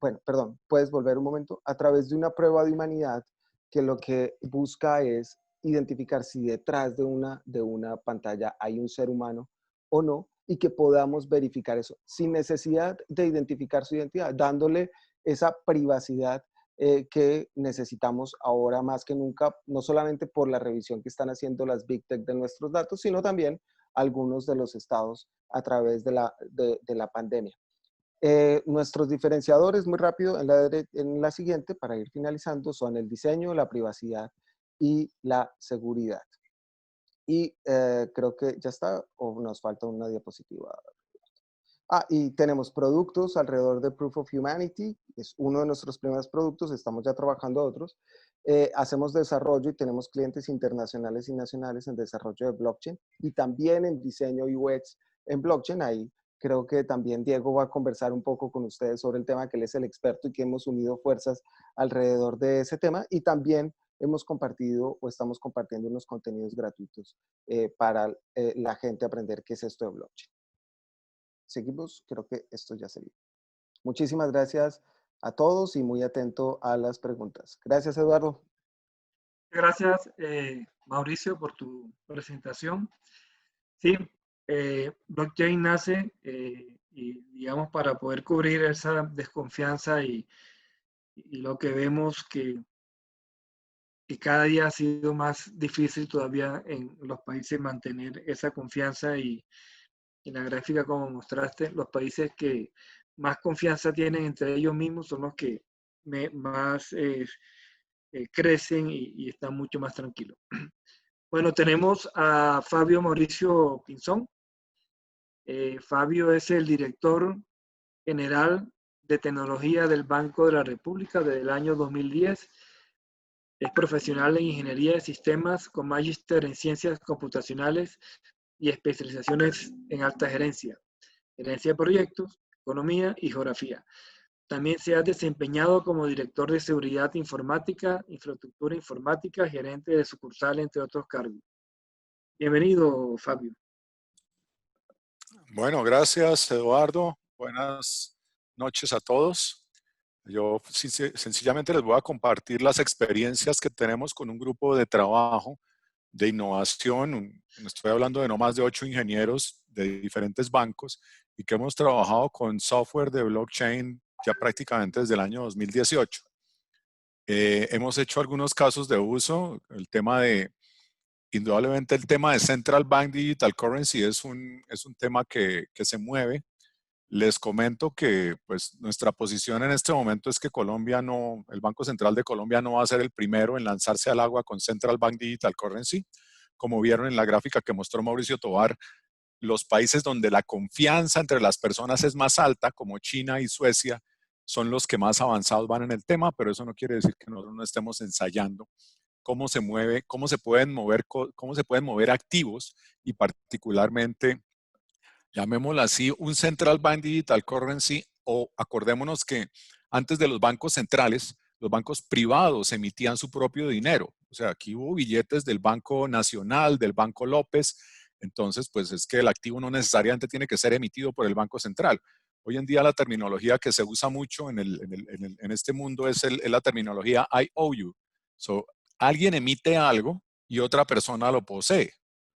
bueno, perdón, puedes volver un momento, a través de una prueba de humanidad que lo que busca es identificar si detrás de una pantalla hay un ser humano o no, y que podamos verificar eso sin necesidad de identificar su identidad, dándole esa privacidad que necesitamos ahora más que nunca, no solamente por la revisión que están haciendo las Big Tech de nuestros datos, sino también algunos de los estados a través de la pandemia. Nuestros diferenciadores, muy rápido, en la siguiente, para ir finalizando, son el diseño, la privacidad y la seguridad. Y creo que ya está, o nos falta una diapositiva. Y tenemos productos alrededor de Proof of Humanity, es uno de nuestros primeros productos, estamos ya trabajando otros. Hacemos desarrollo y tenemos clientes internacionales y nacionales en desarrollo de blockchain y también en diseño UX en blockchain. Ahí creo que también Diego va a conversar un poco con ustedes sobre el tema, que él es el experto y que hemos unido fuerzas alrededor de ese tema. Y también hemos compartido o estamos compartiendo unos contenidos gratuitos para la gente aprender qué es esto de blockchain. Seguimos, creo que esto ya sería. Muchísimas gracias a todos y muy atento a las preguntas. Gracias, Eduardo. Gracias, Mauricio, por tu presentación. Sí, blockchain nace y digamos para poder cubrir esa desconfianza y lo que vemos que cada día ha sido más difícil todavía en los países mantener esa confianza y en la gráfica como mostraste, los países que más confianza tienen entre ellos mismos son los que más crecen y están mucho más tranquilos. Bueno, tenemos a Fabio Mauricio Pinzón. Fabio es el director general de tecnología del Banco de la República desde el año 2010. Es profesional en ingeniería de sistemas con magíster en ciencias computacionales y especializaciones en alta gerencia, gerencia de proyectos, economía y geografía. También se ha desempeñado como director de seguridad informática, infraestructura informática, gerente de sucursal, entre otros cargos. Bienvenido, Fabio. Bueno, gracias, Eduardo. Buenas noches a todos. Yo sencillamente les voy a compartir las experiencias que tenemos con un grupo de trabajo de innovación. Estoy hablando de no más de 8 ingenieros de diferentes bancos y que hemos trabajado con software de blockchain ya prácticamente desde el año 2018. Hemos hecho algunos casos de uso. Indudablemente el tema de Central Bank Digital Currency es un tema que se mueve. Les comento que pues, nuestra posición en este momento es que el Banco Central de Colombia no va a ser el primero en lanzarse al agua con Central Bank Digital Currency. Como vieron en la gráfica que mostró Mauricio Tovar, los países donde la confianza entre las personas es más alta, como China y Suecia, son los que más avanzados van en el tema, pero eso no quiere decir que nosotros no estemos ensayando cómo se pueden mover activos y particularmente, llamémoslo así, un Central Bank Digital Currency, o acordémonos que antes de los bancos centrales, los bancos privados emitían su propio dinero. O sea, aquí hubo billetes del Banco Nacional, del Banco López. Entonces, pues es que el activo no necesariamente tiene que ser emitido por el Banco Central. Hoy en día la terminología que se usa mucho en este mundo es la terminología I owe you. So, alguien emite algo y otra persona lo posee.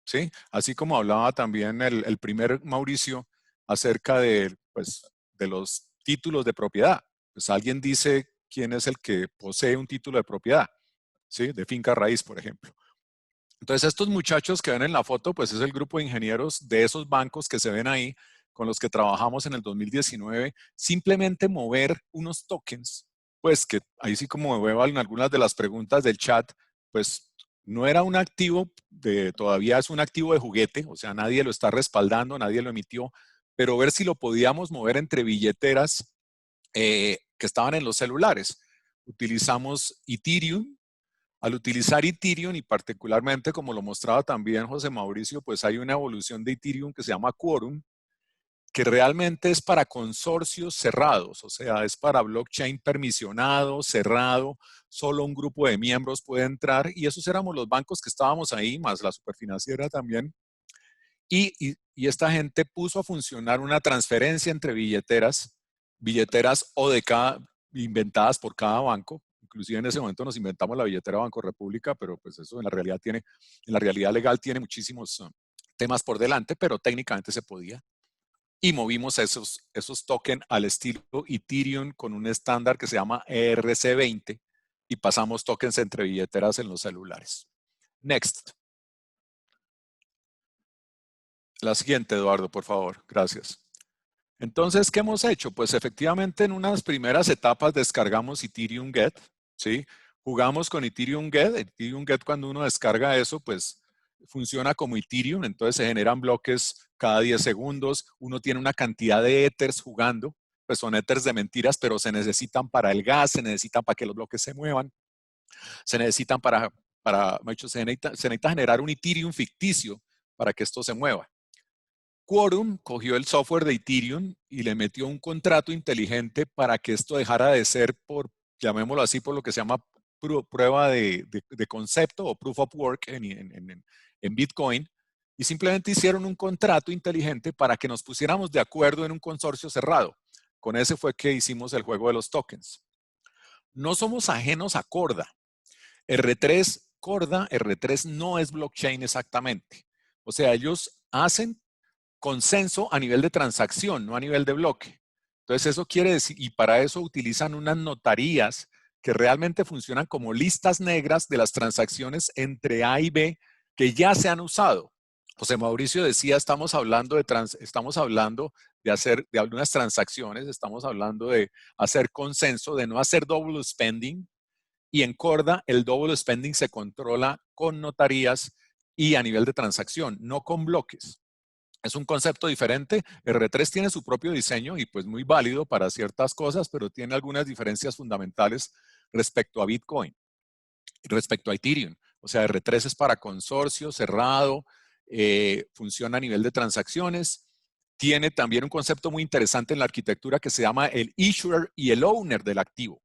¿Sí? Así como hablaba también el primer Mauricio acerca de los títulos de propiedad. Pues alguien dice quién es el que posee un título de propiedad, ¿sí? De finca raíz, por ejemplo. Entonces, estos muchachos que ven en la foto, pues es el grupo de ingenieros de esos bancos que se ven ahí, con los que trabajamos en el 2019, simplemente mover unos tokens, pues que ahí sí como veo en algunas de las preguntas del chat, pues no era un activo, todavía es un activo de juguete, o sea, nadie lo está respaldando, nadie lo emitió, pero ver si lo podíamos mover entre billeteras que estaban en los celulares. Utilizamos Ethereum. Al utilizar Ethereum y particularmente, como lo mostraba también José Mauricio, pues hay una evolución de Ethereum que se llama Quorum, que realmente es para consorcios cerrados, o sea, es para blockchain permisionado, cerrado, solo un grupo de miembros puede entrar, y esos éramos los bancos que estábamos ahí, más la superfinanciera también, y esta gente puso a funcionar una transferencia entre billeteras inventadas por cada banco. Inclusive en ese momento nos inventamos la billetera Banco República, pero pues eso en la realidad legal tiene muchísimos temas por delante, pero técnicamente se podía. Y movimos esos tokens al estilo Ethereum con un estándar que se llama ERC20 y pasamos tokens entre billeteras en los celulares. Next. La siguiente, Eduardo, por favor. Gracias. Entonces, ¿qué hemos hecho? Pues efectivamente en unas primeras etapas descargamos Ethereum Get, ¿sí? Jugamos con Ethereum Get. Ethereum Get, cuando uno descarga eso, pues funciona como Ethereum, entonces se generan bloques cada 10 segundos. Uno tiene una cantidad de Ethers jugando, pues son Ethers de mentiras, pero se necesitan para el gas, se necesitan para que los bloques se muevan, se necesitan se necesita generar un Ethereum ficticio para que esto se mueva. Quorum cogió el software de Ethereum y le metió un contrato inteligente para que esto dejara de ser llamémoslo así, por lo que se llama prueba de concepto o proof of work en Bitcoin, y simplemente hicieron un contrato inteligente para que nos pusiéramos de acuerdo en un consorcio cerrado. Con ese fue que hicimos el juego de los tokens. No somos ajenos a Corda. R3 no es blockchain exactamente. O sea, ellos hacen consenso a nivel de transacción, no a nivel de bloque. Entonces eso quiere decir, y para eso utilizan unas notarías que realmente funcionan como listas negras de las transacciones entre A y B que ya se han usado. José Mauricio decía, estamos hablando de algunas transacciones, estamos hablando de hacer consenso, de no hacer double spending, y en Corda el double spending se controla con notarías y a nivel de transacción, no con bloques. Es un concepto diferente. R3 tiene su propio diseño y pues muy válido para ciertas cosas, pero tiene algunas diferencias fundamentales respecto a Bitcoin, respecto a Ethereum. O sea, R3 es para consorcio, cerrado, funciona a nivel de transacciones. Tiene también un concepto muy interesante en la arquitectura que se llama el issuer y el owner del activo.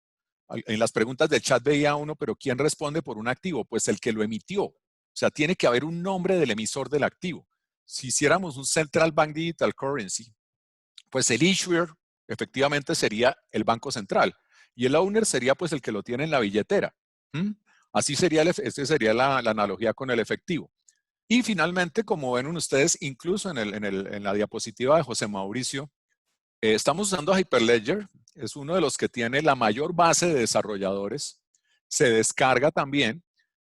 En las preguntas del chat veía uno, pero ¿quién responde por un activo? Pues el que lo emitió. O sea, tiene que haber un nombre del emisor del activo. Si hiciéramos un Central Bank Digital Currency, pues el issuer efectivamente sería el Banco Central y el owner sería pues el que lo tiene en la billetera. Así sería, esta sería la analogía con el efectivo. Y finalmente, como ven ustedes, incluso en la diapositiva de José Mauricio, estamos usando Hyperledger, es uno de los que tiene la mayor base de desarrolladores, se descarga también,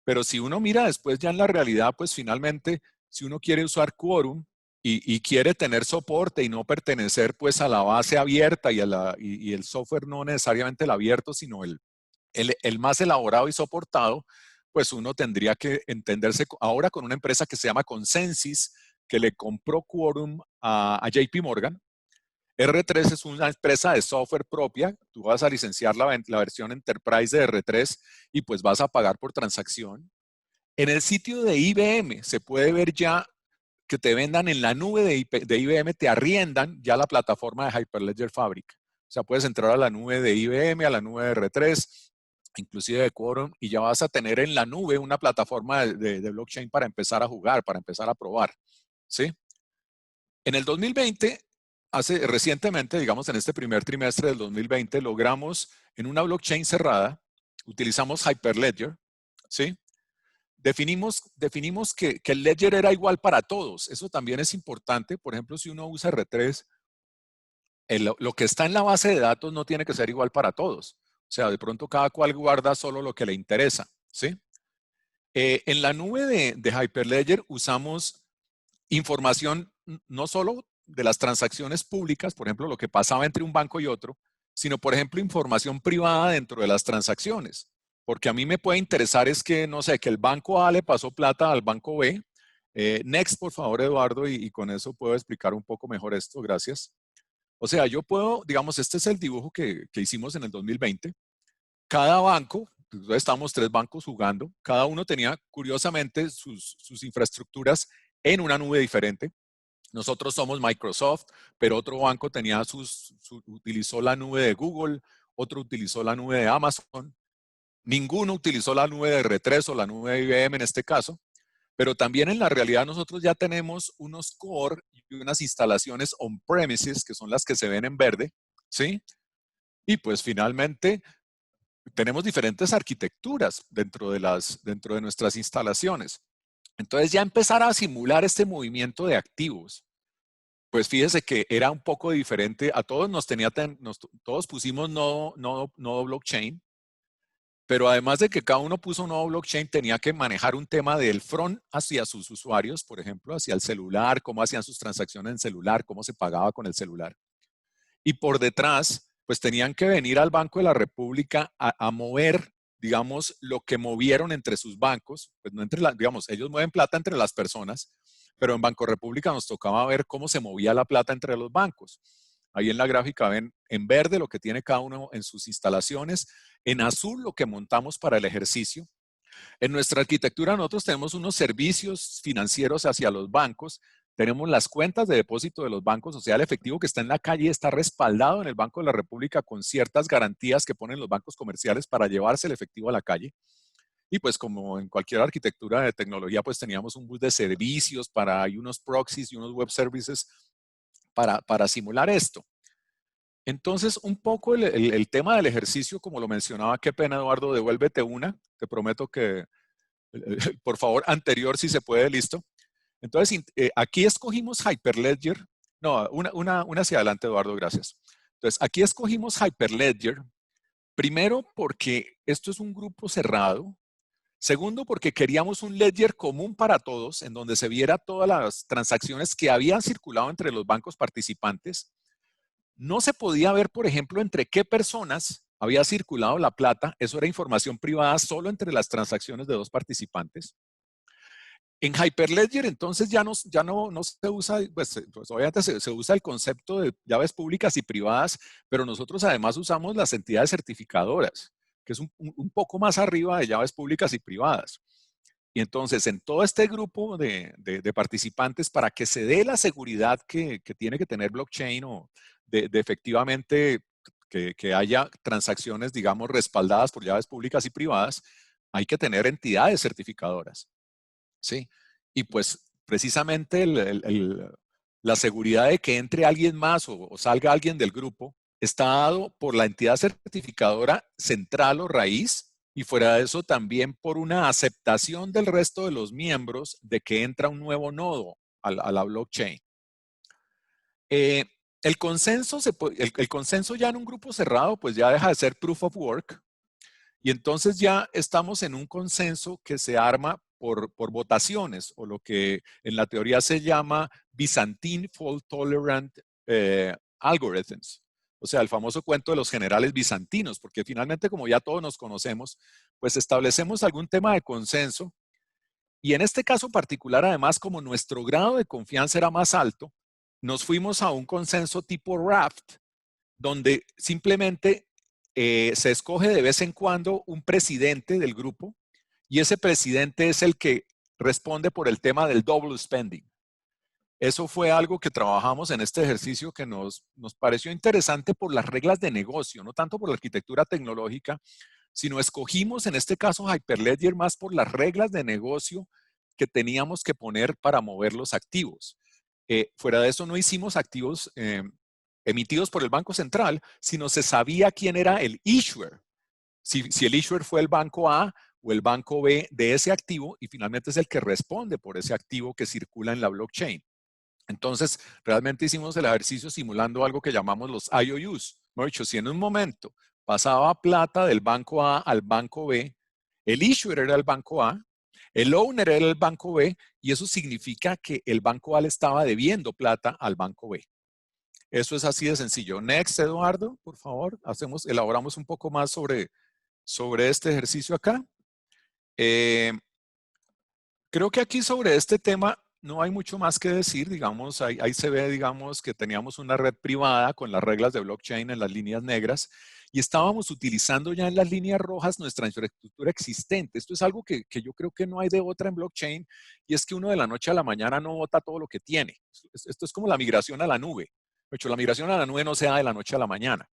pero si uno mira después ya en la realidad, pues finalmente, si uno quiere usar Quorum y quiere tener soporte y no pertenecer pues a la base abierta y el software no necesariamente el abierto, sino el más elaborado y soportado, pues uno tendría que entenderse ahora con una empresa que se llama Consensys, que le compró Quorum a JP Morgan. R3 es una empresa de software propia. Tú vas a licenciar la versión Enterprise de R3 y pues vas a pagar por transacción. En el sitio de IBM se puede ver ya que te vendan en la nube de IBM, te arriendan ya la plataforma de Hyperledger Fabric. O sea, puedes entrar a la nube de IBM, a la nube de R3, inclusive de Quorum, y ya vas a tener en la nube una plataforma de blockchain para empezar a jugar, para empezar a probar. ¿Sí? En el 2020, recientemente, digamos en este primer trimestre del 2020, logramos en una blockchain cerrada, utilizamos Hyperledger, ¿sí? Definimos que el ledger era igual para todos. Eso también es importante. Por ejemplo, si uno usa R3, lo que está en la base de datos no tiene que ser igual para todos. O sea, de pronto cada cual guarda solo lo que le interesa, ¿sí? En la nube de Hyperledger usamos información no solo de las transacciones públicas, por ejemplo, lo que pasaba entre un banco y otro, sino, por ejemplo, información privada dentro de las transacciones. Porque a mí me puede interesar es que, no sé, que el banco A le pasó plata al banco B. Next, por favor, Eduardo, y con eso puedo explicar un poco mejor esto. Gracias. O sea, yo puedo, digamos, este es el dibujo que hicimos en el 2020. Cada banco, estamos 3 bancos jugando, cada uno tenía, curiosamente, sus infraestructuras en una nube diferente. Nosotros somos Microsoft, pero otro banco utilizó la nube de Google, otro utilizó la nube de Amazon. Ninguno utilizó la nube de R3 o la nube de IBM en este caso, pero también en la realidad nosotros ya tenemos unos core y unas instalaciones on-premises, que son las que se ven en verde, ¿sí? Y pues finalmente tenemos diferentes arquitecturas dentro de nuestras instalaciones. Entonces ya empezar a simular este movimiento de activos, pues fíjese que era un poco diferente. A todos todos pusimos no blockchain, Pero además de que cada uno puso un nuevo blockchain, tenía que manejar un tema del front hacia sus usuarios, por ejemplo, hacia el celular, cómo hacían sus transacciones en celular, cómo se pagaba con el celular. Y por detrás, pues tenían que venir al Banco de la República a mover, digamos, lo que movieron entre sus bancos, pues no entre digamos, ellos mueven plata entre las personas, pero en Banco República nos tocaba ver cómo se movía la plata entre los bancos. Ahí en la gráfica ven en verde lo que tiene cada uno en sus instalaciones, en azul lo que montamos para el ejercicio. En nuestra arquitectura nosotros tenemos unos servicios financieros hacia los bancos, tenemos las cuentas de depósito de los bancos, o sea, el efectivo que está en la calle está respaldado en el Banco de la República con ciertas garantías que ponen los bancos comerciales para llevarse el efectivo a la calle. Y pues como en cualquier arquitectura de tecnología, pues teníamos un bus de servicios hay unos proxies y unos web services para simular esto. Entonces, un poco el tema del ejercicio, como lo mencionaba, qué pena, Eduardo, devuélvete una. Te prometo que, por favor, anterior si se puede, listo. Entonces, aquí escogimos Hyperledger. No, una hacia adelante, Eduardo, gracias. Entonces, aquí escogimos Hyperledger. Primero, porque esto es un grupo cerrado. Segundo, porque queríamos un ledger común para todos, en donde se viera todas las transacciones que habían circulado entre los bancos participantes. No se podía ver, por ejemplo, entre qué personas había circulado la plata. Eso era información privada solo entre las transacciones de dos participantes. En Hyperledger, entonces, ya no se usa, pues obviamente se usa el concepto de llaves públicas y privadas, pero nosotros además usamos las entidades certificadoras, que es un poco más arriba de llaves públicas y privadas. Y entonces, en todo este grupo de participantes, para que se dé la seguridad que tiene que tener blockchain o de efectivamente que haya transacciones, digamos, respaldadas por llaves públicas y privadas, hay que tener entidades certificadoras. ¿Sí? Y pues precisamente la seguridad de que entre alguien más o salga alguien del grupo está dado por la entidad certificadora central o raíz, y fuera de eso también por una aceptación del resto de los miembros de que entra un nuevo nodo a la blockchain. El consenso ya en un grupo cerrado pues ya deja de ser proof of work, y entonces ya estamos en un consenso que se arma por votaciones, o lo que en la teoría se llama Byzantine Fault Tolerant Algorithms. O sea, el famoso cuento de los generales bizantinos, porque finalmente, como ya todos nos conocemos, pues establecemos algún tema de consenso. Y en este caso particular, además, como nuestro grado de confianza era más alto, nos fuimos a un consenso tipo Raft, donde simplemente se escoge de vez en cuando un presidente del grupo, y ese presidente es el que responde por el tema del double spending. Eso fue algo que trabajamos en este ejercicio que nos pareció interesante por las reglas de negocio, no tanto por la arquitectura tecnológica, sino escogimos en este caso Hyperledger más por las reglas de negocio que teníamos que poner para mover los activos. Fuera de eso no hicimos activos emitidos por el Banco Central, sino se sabía quién era el issuer. Si el issuer fue el banco A o el banco B de ese activo, y finalmente es el que responde por ese activo que circula en la blockchain. Entonces, realmente hicimos el ejercicio simulando algo que llamamos los IOUs. Hemos dicho, si en un momento pasaba plata del banco A al banco B, el issuer era el banco A, el owner era el banco B, y eso significa que el banco A le estaba debiendo plata al banco B. Eso es así de sencillo. Next, Eduardo, por favor. Elaboramos un poco más sobre este ejercicio acá. Creo que aquí sobre este tema no hay mucho más que decir. Digamos, ahí se ve, digamos, que teníamos una red privada con las reglas de blockchain en las líneas negras, y estábamos utilizando ya en las líneas rojas nuestra infraestructura existente. Esto es algo que yo creo que no hay de otra en blockchain, y es que uno de la noche a la mañana no bota todo lo que tiene. Esto es como la migración a la nube. De hecho, la migración a la nube no se da de la noche a la mañana.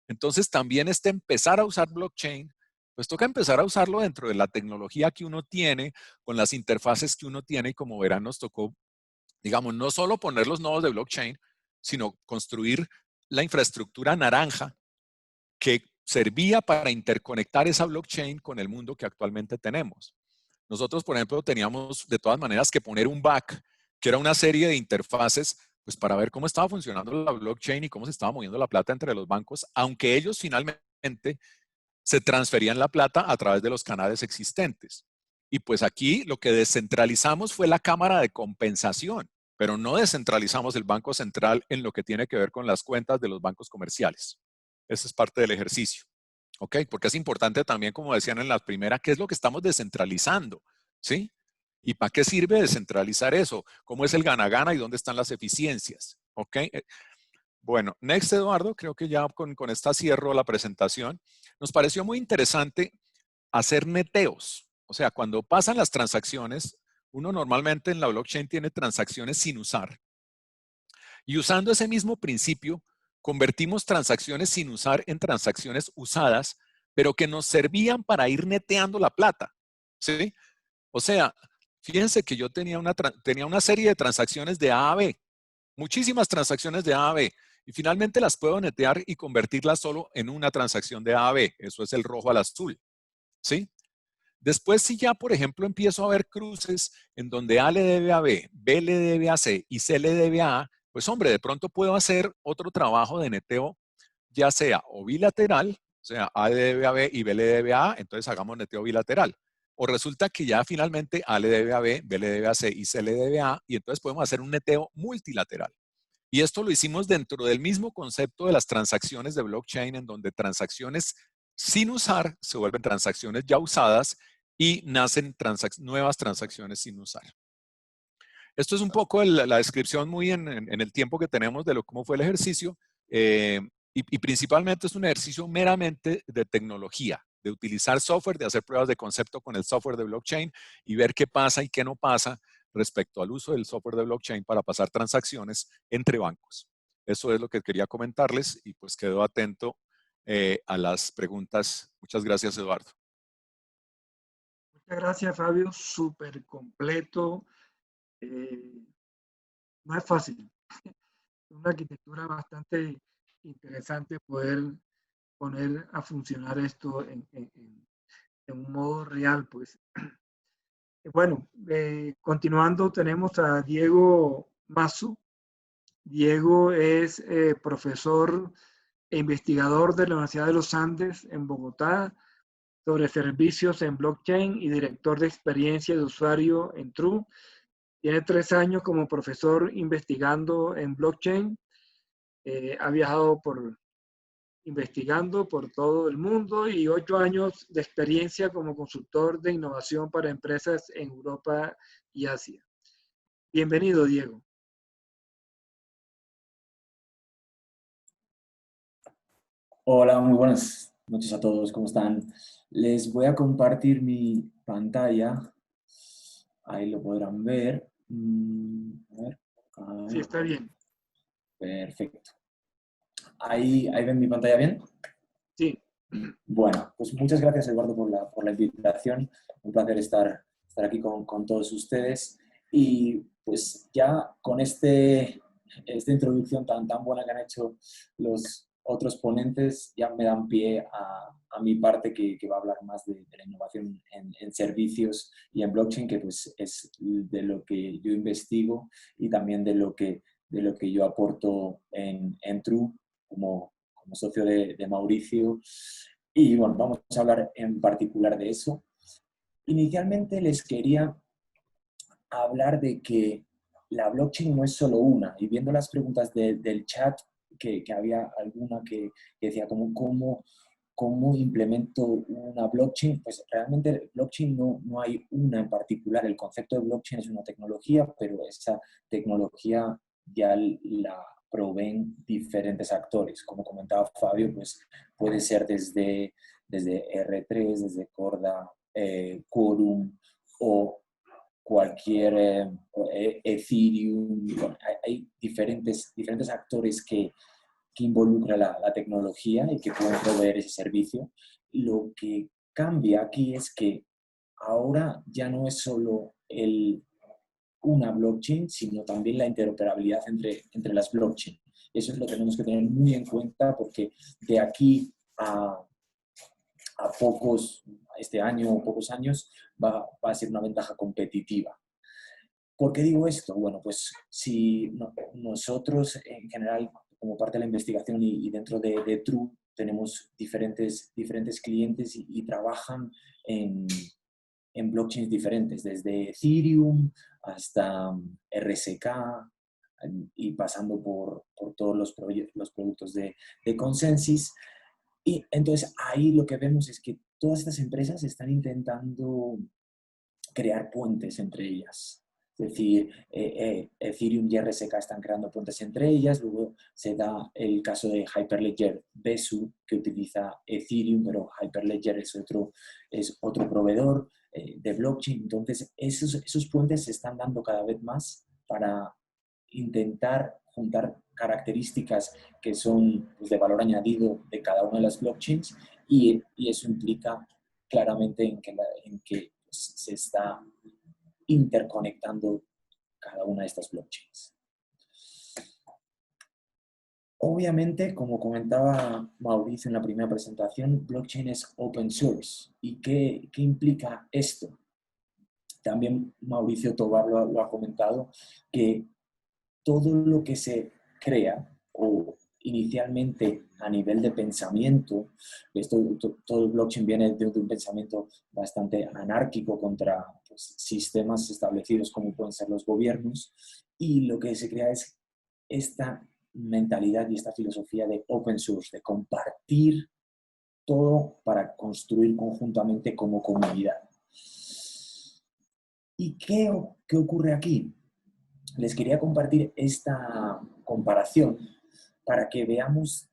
Entonces, también empezar a usar blockchain, pues toca empezar a usarlo dentro de la tecnología que uno tiene, con las interfaces que uno tiene, y como verán, nos tocó, digamos, no solo poner los nodos de blockchain, sino construir la infraestructura naranja que servía para interconectar esa blockchain con el mundo que actualmente tenemos. Nosotros, por ejemplo, teníamos de todas maneras que poner un back, que era una serie de interfaces, pues para ver cómo estaba funcionando la blockchain y cómo se estaba moviendo la plata entre los bancos, aunque ellos finalmente se transferían la plata a través de los canales existentes. Y pues aquí lo que descentralizamos fue la cámara de compensación, pero no descentralizamos el Banco Central en lo que tiene que ver con las cuentas de los bancos comerciales. Ese es parte del ejercicio. ¿Ok? Porque es importante también, como decían en la primera, qué es lo que estamos descentralizando, ¿sí? ¿Y para qué sirve descentralizar eso? ¿Cómo es el gana-gana y dónde están las eficiencias? ¿Ok? Bueno, next, Eduardo, creo que ya con esta cierro la presentación. Nos pareció muy interesante hacer neteos. O sea, cuando pasan las transacciones, uno normalmente en la blockchain tiene transacciones sin usar. Y usando ese mismo principio, convertimos transacciones sin usar en transacciones usadas, pero que nos servían para ir neteando la plata. ¿Sí? O sea, fíjense que yo tenía una serie de transacciones de A a B, muchísimas transacciones de A a B, y finalmente las puedo netear y convertirlas solo en una transacción de A a B. Eso es el rojo al azul. ¿Sí? Después, si ya, por ejemplo, empiezo a ver cruces en donde A le debe a B, B le debe a C y C le debe a A, pues hombre, de pronto puedo hacer otro trabajo de neteo, ya sea o bilateral, o sea, A le debe a B y B le debe a A, entonces hagamos neteo bilateral. O resulta que ya finalmente A le debe a B, B le debe a C y C le debe a A, y entonces podemos hacer un neteo multilateral. Y esto lo hicimos dentro del mismo concepto de las transacciones de blockchain, en donde transacciones sin usar se vuelven transacciones ya usadas y nacen nuevas transacciones sin usar. Esto es un poco la descripción muy en el tiempo que tenemos de cómo fue el ejercicio y principalmente es un ejercicio meramente de tecnología, de utilizar software, de hacer pruebas de concepto con el software de blockchain y ver qué pasa y qué no pasa respecto al uso del software de blockchain para pasar transacciones entre bancos. Eso es lo que quería comentarles y pues quedo atento a las preguntas. Muchas gracias, Eduardo. Muchas gracias, Fabio. Súper completo. No es fácil. Es una arquitectura bastante interesante poder poner a funcionar esto en un modo real, pues. Bueno, continuando, tenemos a Diego Mazu. Diego es profesor e investigador de la Universidad de los Andes en Bogotá sobre servicios en blockchain y director de experiencia de usuario en True. Tiene 3 años como profesor investigando en blockchain. Ha viajado investigando por todo el mundo y 8 años de experiencia como consultor de innovación para empresas en Europa y Asia. Bienvenido, Diego. Hola, muy buenas noches a todos, ¿cómo están? Les voy a compartir mi pantalla, ahí lo podrán ver. A ver. Sí, está bien. Perfecto. ¿Ahí ven mi pantalla bien? Sí. Bueno, pues muchas gracias, Eduardo, por la invitación. Un placer estar aquí con todos ustedes. Y pues ya con esta introducción tan buena que han hecho los otros ponentes, ya me dan pie a mi parte que va a hablar más de la innovación en servicios y en blockchain, que pues es de lo que yo investigo y también de lo que yo aporto en True como socio de Mauricio. Y bueno, vamos a hablar en particular de eso. Inicialmente les quería hablar de que la blockchain no es solo una. Y viendo las preguntas del chat, que había alguna que decía ¿cómo implemento una blockchain? Pues realmente blockchain no hay una en particular. El concepto de blockchain es una tecnología, pero esa tecnología ya la proveen diferentes actores. Como comentaba Fabio, pues puede ser desde R3, desde Corda, Quorum o cualquier Ethereum. Bueno, hay diferentes actores que involucra la tecnología y que pueden proveer ese servicio. Lo que cambia aquí es que ahora ya no es solo una blockchain, sino también la interoperabilidad entre las blockchain. Eso es lo que tenemos que tener muy en cuenta porque de aquí a este año o pocos años, va a ser una ventaja competitiva. ¿Por qué digo esto? Bueno, pues si nosotros en general, como parte de la investigación y dentro de True, tenemos diferentes clientes y trabajan en blockchains diferentes, desde Ethereum hasta RSK y pasando por todos los productos de Consensys. Y entonces ahí lo que vemos es que todas estas empresas están intentando crear puentes entre ellas. Es decir, Ethereum y RSK están creando puentes entre ellas. Luego se da el caso de Hyperledger Besu, que utiliza Ethereum, pero Hyperledger es otro proveedor de blockchain. Entonces, esos puentes se están dando cada vez más para intentar juntar características que son pues, de valor añadido de cada una de las blockchains, y eso implica claramente en que pues, se está interconectando cada una de estas blockchains. Obviamente, como comentaba Mauricio en la primera presentación, blockchain es open source. ¿Y qué implica esto? También Mauricio Tobar lo ha comentado, que todo lo que se crea, o inicialmente a nivel de pensamiento, todo el blockchain viene de un pensamiento bastante anárquico contra pues, sistemas establecidos como pueden ser los gobiernos, y lo que se crea es esta mentalidad y esta filosofía de open source, de compartir todo para construir conjuntamente como comunidad. ¿Y qué ocurre aquí? Les quería compartir esta comparación para que veamos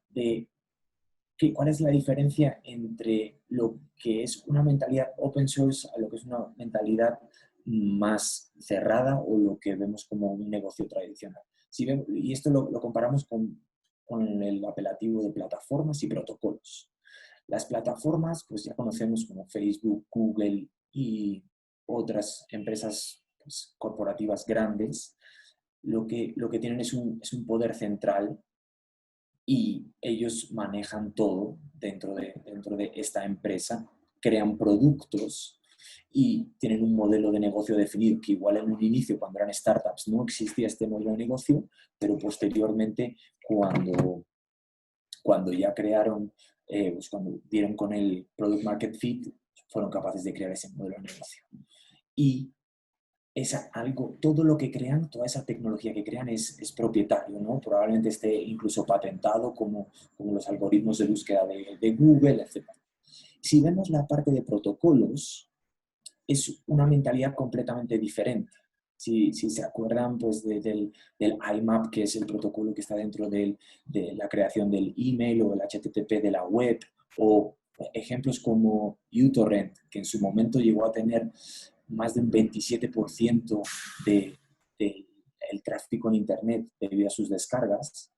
cuál es la diferencia entre lo que es una mentalidad open source a lo que es una mentalidad más cerrada o lo que vemos como un negocio tradicional. Y esto lo comparamos con el apelativo de plataformas y protocolos. Las plataformas, pues ya conocemos como Facebook, Google y otras empresas pues, corporativas grandes. Lo que tienen es un poder central y ellos manejan todo dentro de esta empresa, crean productos y tienen un modelo de negocio definido, que igual en un inicio, cuando eran startups, no existía este modelo de negocio, pero posteriormente, cuando ya crearon, pues cuando dieron con el Product Market Fit, fueron capaces de crear ese modelo de negocio. Y todo lo que crean, toda esa tecnología que crean es propietario, ¿no? Probablemente esté incluso patentado como los algoritmos de búsqueda de Google, etc. Si vemos la parte de protocolos, es una mentalidad completamente diferente. Si se acuerdan pues, del IMAP, que es el protocolo que está dentro de la creación del email o el HTTP de la web, o ejemplos como uTorrent, que en su momento llegó a tener más de un 27% del tráfico en Internet debido a sus descargas,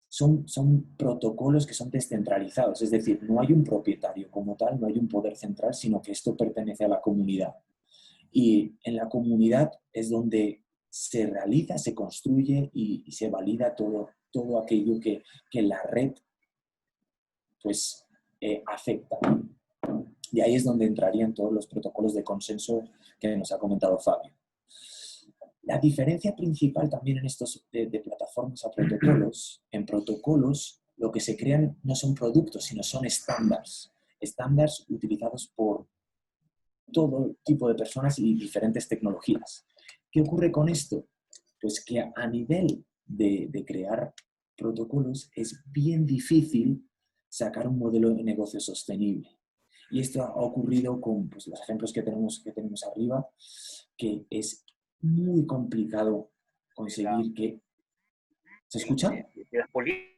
son protocolos que son descentralizados, es decir, no hay un propietario como tal, no hay un poder central, sino que esto pertenece a la comunidad. Y en la comunidad es donde se realiza, se construye y se valida todo aquello que la red pues, afecta. Y ahí es donde entrarían todos los protocolos de consenso que nos ha comentado Fabio. La diferencia principal también en estos de plataformas a protocolos, en protocolos lo que se crean no son productos, sino son estándares. Estándares utilizados por todo tipo de personas y diferentes tecnologías. ¿Qué ocurre con esto? Pues que a nivel de crear protocolos es bien difícil sacar un modelo de negocio sostenible. Y esto ha ocurrido con pues, los ejemplos que tenemos arriba, que es muy complicado conseguir que... ¿Se escucha? De las políticas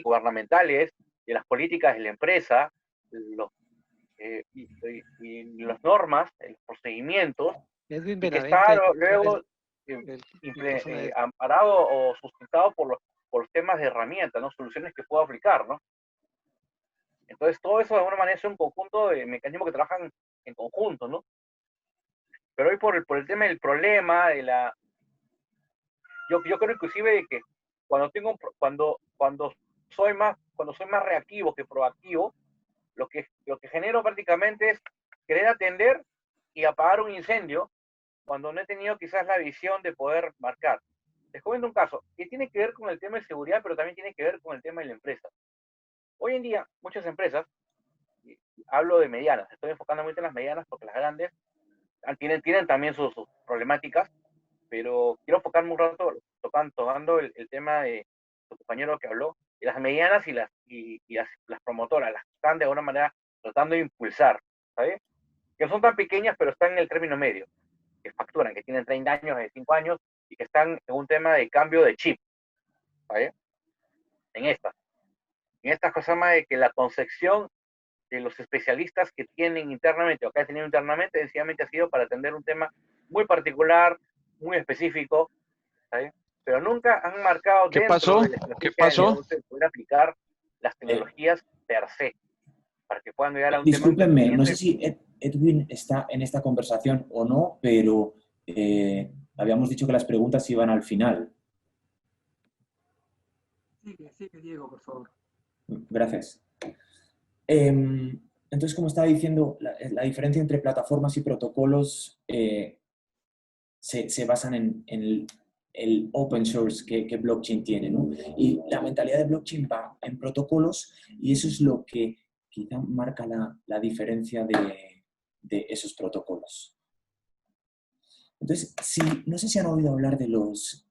gubernamentales, de las políticas de la empresa, y las normas, los procedimientos, y que está luego amparado o sustentado por los temas de herramientas, ¿no? Soluciones que puedo aplicar, ¿no? Entonces, todo eso de alguna manera es un conjunto de mecanismos que trabajan en conjunto, ¿no? Pero hoy por el tema del problema, yo creo inclusive que cuando soy más reactivo que proactivo, lo que genero prácticamente es querer atender y apagar un incendio cuando no he tenido quizás la visión de poder marcar. Les comento un caso que tiene que ver con el tema de seguridad, pero también tiene que ver con el tema de la empresa. Hoy en día, muchas empresas, y hablo de medianas, estoy enfocando mucho en las medianas porque las grandes tienen también sus problemáticas, pero quiero enfocarme un rato tocando el tema de tu compañero que habló, de las medianas las promotoras, las que están de alguna manera tratando de impulsar, ¿sabes? Que no son tan pequeñas, pero están en el término medio, que facturan, que tienen 30 años, 25 años, y que están en un tema de cambio de chip, ¿sabes? En estas cosas más de que la concepción de los especialistas que tienen internamente o que han tenido internamente, sencillamente ha sido para atender un tema muy particular, muy específico, ¿sabes? Pero nunca han marcado ¿Qué dentro pasó? de la ¿Qué estrategia de pasó? negocio poder aplicar las Eh, tecnologías per se, para que puedan llegar a un tema de Discúlpenme, no emprendimiento. sé si Edwin está en esta conversación o no, pero habíamos dicho que las preguntas iban al final. Sigue, Diego, por favor. Gracias. Entonces, como estaba diciendo, la diferencia entre plataformas y protocolos se basan en el open source que blockchain tiene, ¿no? Y la mentalidad de blockchain va en protocolos y eso es lo que quizá marca la diferencia de esos protocolos. Entonces, no sé si han oído hablar de los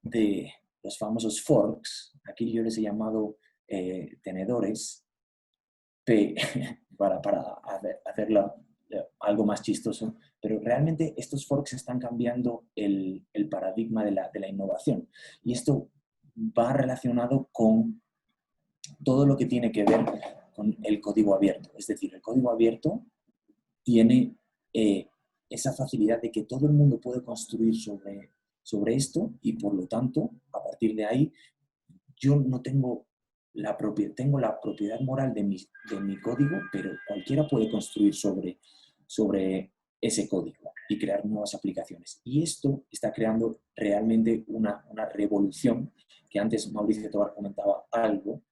famosos forks, aquí yo les he llamado tenedores, para hacerlo algo más chistoso, pero realmente estos forks están cambiando el paradigma de la innovación. Y esto va relacionado con todo lo que tiene que ver con el código abierto. Es decir, el código abierto tiene esa facilidad de que todo el mundo puede construir sobre esto y por lo tanto, a partir de ahí, yo no tengo tengo la propiedad moral de mi código, pero cualquiera puede construir sobre ese código y crear nuevas aplicaciones. Y esto está creando realmente una revolución, que antes Mauricio Tobar comentaba algo,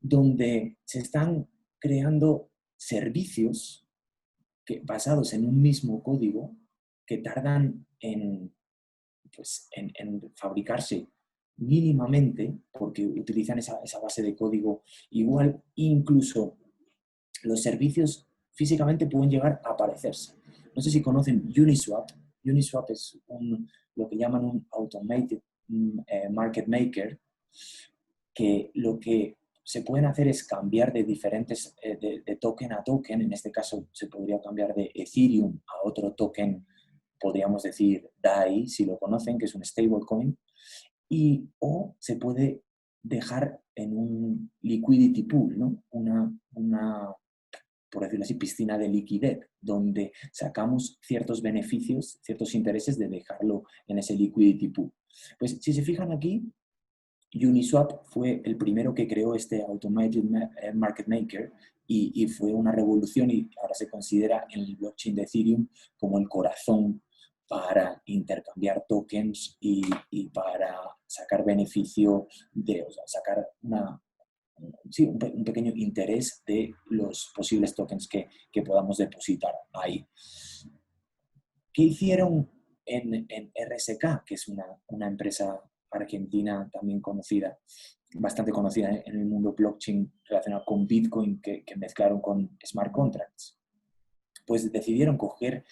donde se están creando servicios basados en un mismo código que tardan en fabricarse mínimamente, porque utilizan esa base de código igual, incluso los servicios físicamente pueden llegar a parecerse. No sé si conocen Uniswap. Uniswap es lo que llaman un automated market maker, que lo que se pueden hacer es cambiar de diferentes, de token a token. En este caso se podría cambiar de Ethereum a otro token, podríamos decir DAI, si lo conocen, que es un stablecoin, o se puede dejar en un liquidity pool, ¿no? Una, por decirlo así, piscina de liquidez, donde sacamos ciertos beneficios, ciertos intereses de dejarlo en ese liquidity pool. Pues si se fijan aquí, Uniswap fue el primero que creó este Automated Market Maker y fue una revolución y ahora se considera en el blockchain de Ethereum como el corazón para intercambiar tokens y para sacar beneficio, sacar un pequeño interés de los posibles tokens que podamos depositar ahí. ¿Qué hicieron en RSK, que es una empresa argentina también conocida, bastante conocida en el mundo blockchain relacionado con Bitcoin, que mezclaron con smart contracts? Pues decidieron coger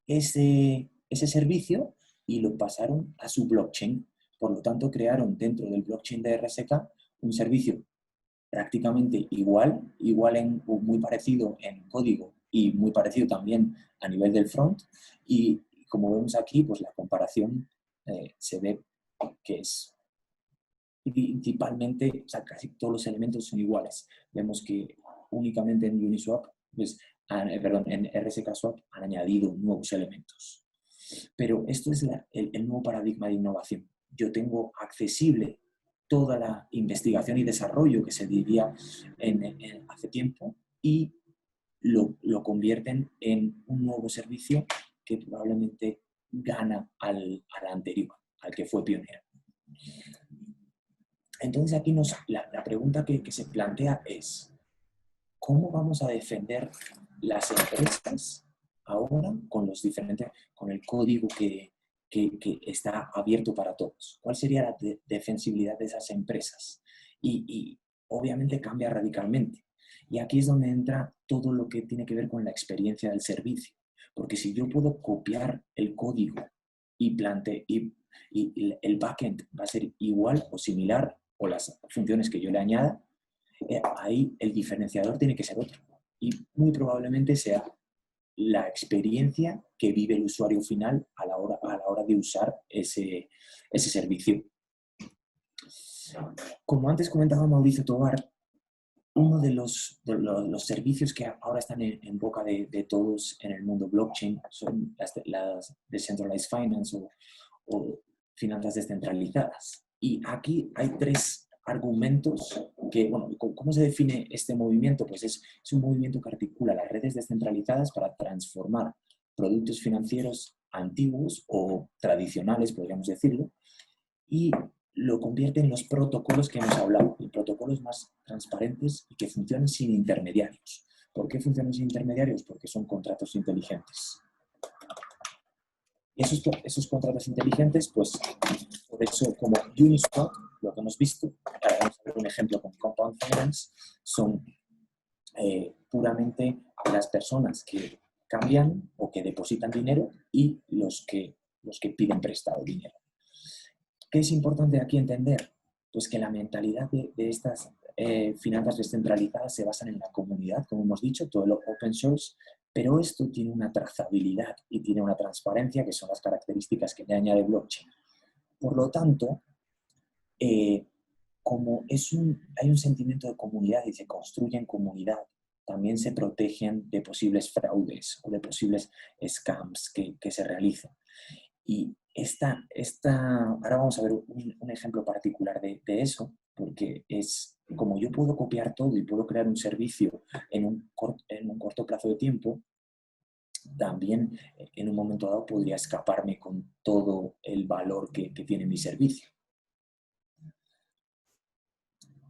ese servicio y lo pasaron a su blockchain. Por lo tanto, crearon dentro del blockchain de RSK un servicio prácticamente igual muy parecido en código y muy parecido también a nivel del front. Y como vemos aquí, pues la comparación se ve que es principalmente, o sea, casi todos los elementos son iguales. Vemos que únicamente en Uniswap, pues, en RSK Swap han añadido nuevos elementos. Pero esto es el nuevo paradigma de innovación. Yo tengo accesible toda la investigación y desarrollo que se diría hace tiempo y lo convierten en un nuevo servicio que probablemente gana al anterior, al que fue pionero. Entonces aquí la pregunta que se plantea es, ¿cómo vamos a defender las empresas ahora con el código que está abierto para todos? ¿Cuál sería la defensibilidad de esas empresas? Y obviamente cambia radicalmente. Y aquí es donde entra todo lo que tiene que ver con la experiencia del servicio. Porque si yo puedo copiar el código y el backend va a ser igual o similar, o las funciones que yo le añada, ahí el diferenciador tiene que ser otro. Y muy probablemente sea la experiencia que vive el usuario final a la hora de usar ese servicio. Como antes comentaba Mauricio Tobar, uno de los servicios que ahora están en boca de todos en el mundo blockchain son las decentralized finance o finanzas descentralizadas. Y aquí hay tres argumentos que, bueno, ¿cómo se define este movimiento? Pues es un movimiento que articula las redes descentralizadas para transformar productos financieros antiguos o tradicionales, podríamos decirlo, y lo convierte en los protocolos que hemos hablado, en protocolos más transparentes y que funcionen sin intermediarios. ¿Por qué funcionan sin intermediarios? Porque son contratos inteligentes. Y esos contratos inteligentes, pues, por eso, como Uniswap, lo que hemos visto, vamos a ver un ejemplo con Compound Finance, son puramente las personas que cambian o que depositan dinero y los que piden prestado dinero. ¿Qué es importante aquí entender? Pues que la mentalidad de estas finanzas descentralizadas se basan en la comunidad, como hemos dicho, todo lo open source, pero esto tiene una trazabilidad y tiene una transparencia, que son las características que le añade blockchain. Por lo tanto, como hay un sentimiento de comunidad y se construye en comunidad, también se protegen de posibles fraudes o de posibles scams que se realizan. Y ahora vamos a ver un ejemplo particular de eso, porque es como yo puedo copiar todo y puedo crear un servicio en un corto plazo de tiempo, también en un momento dado podría escaparme con todo el valor que tiene mi servicio.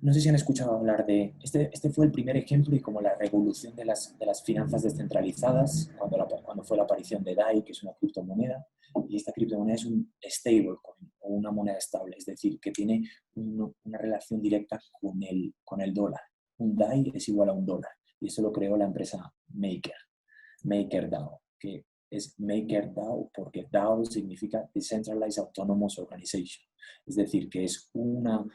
No sé si han escuchado hablar de... Este fue el primer ejemplo y como la revolución de las finanzas descentralizadas, cuando fue la aparición de DAI, que es una criptomoneda, y esta criptomoneda es un stablecoin o una moneda estable, es decir, que tiene una relación directa con el dólar. Un DAI es igual a un dólar, y eso lo creó la empresa MakerDAO, que es MakerDAO porque DAO significa Decentralized Autonomous Organization, es decir, que es una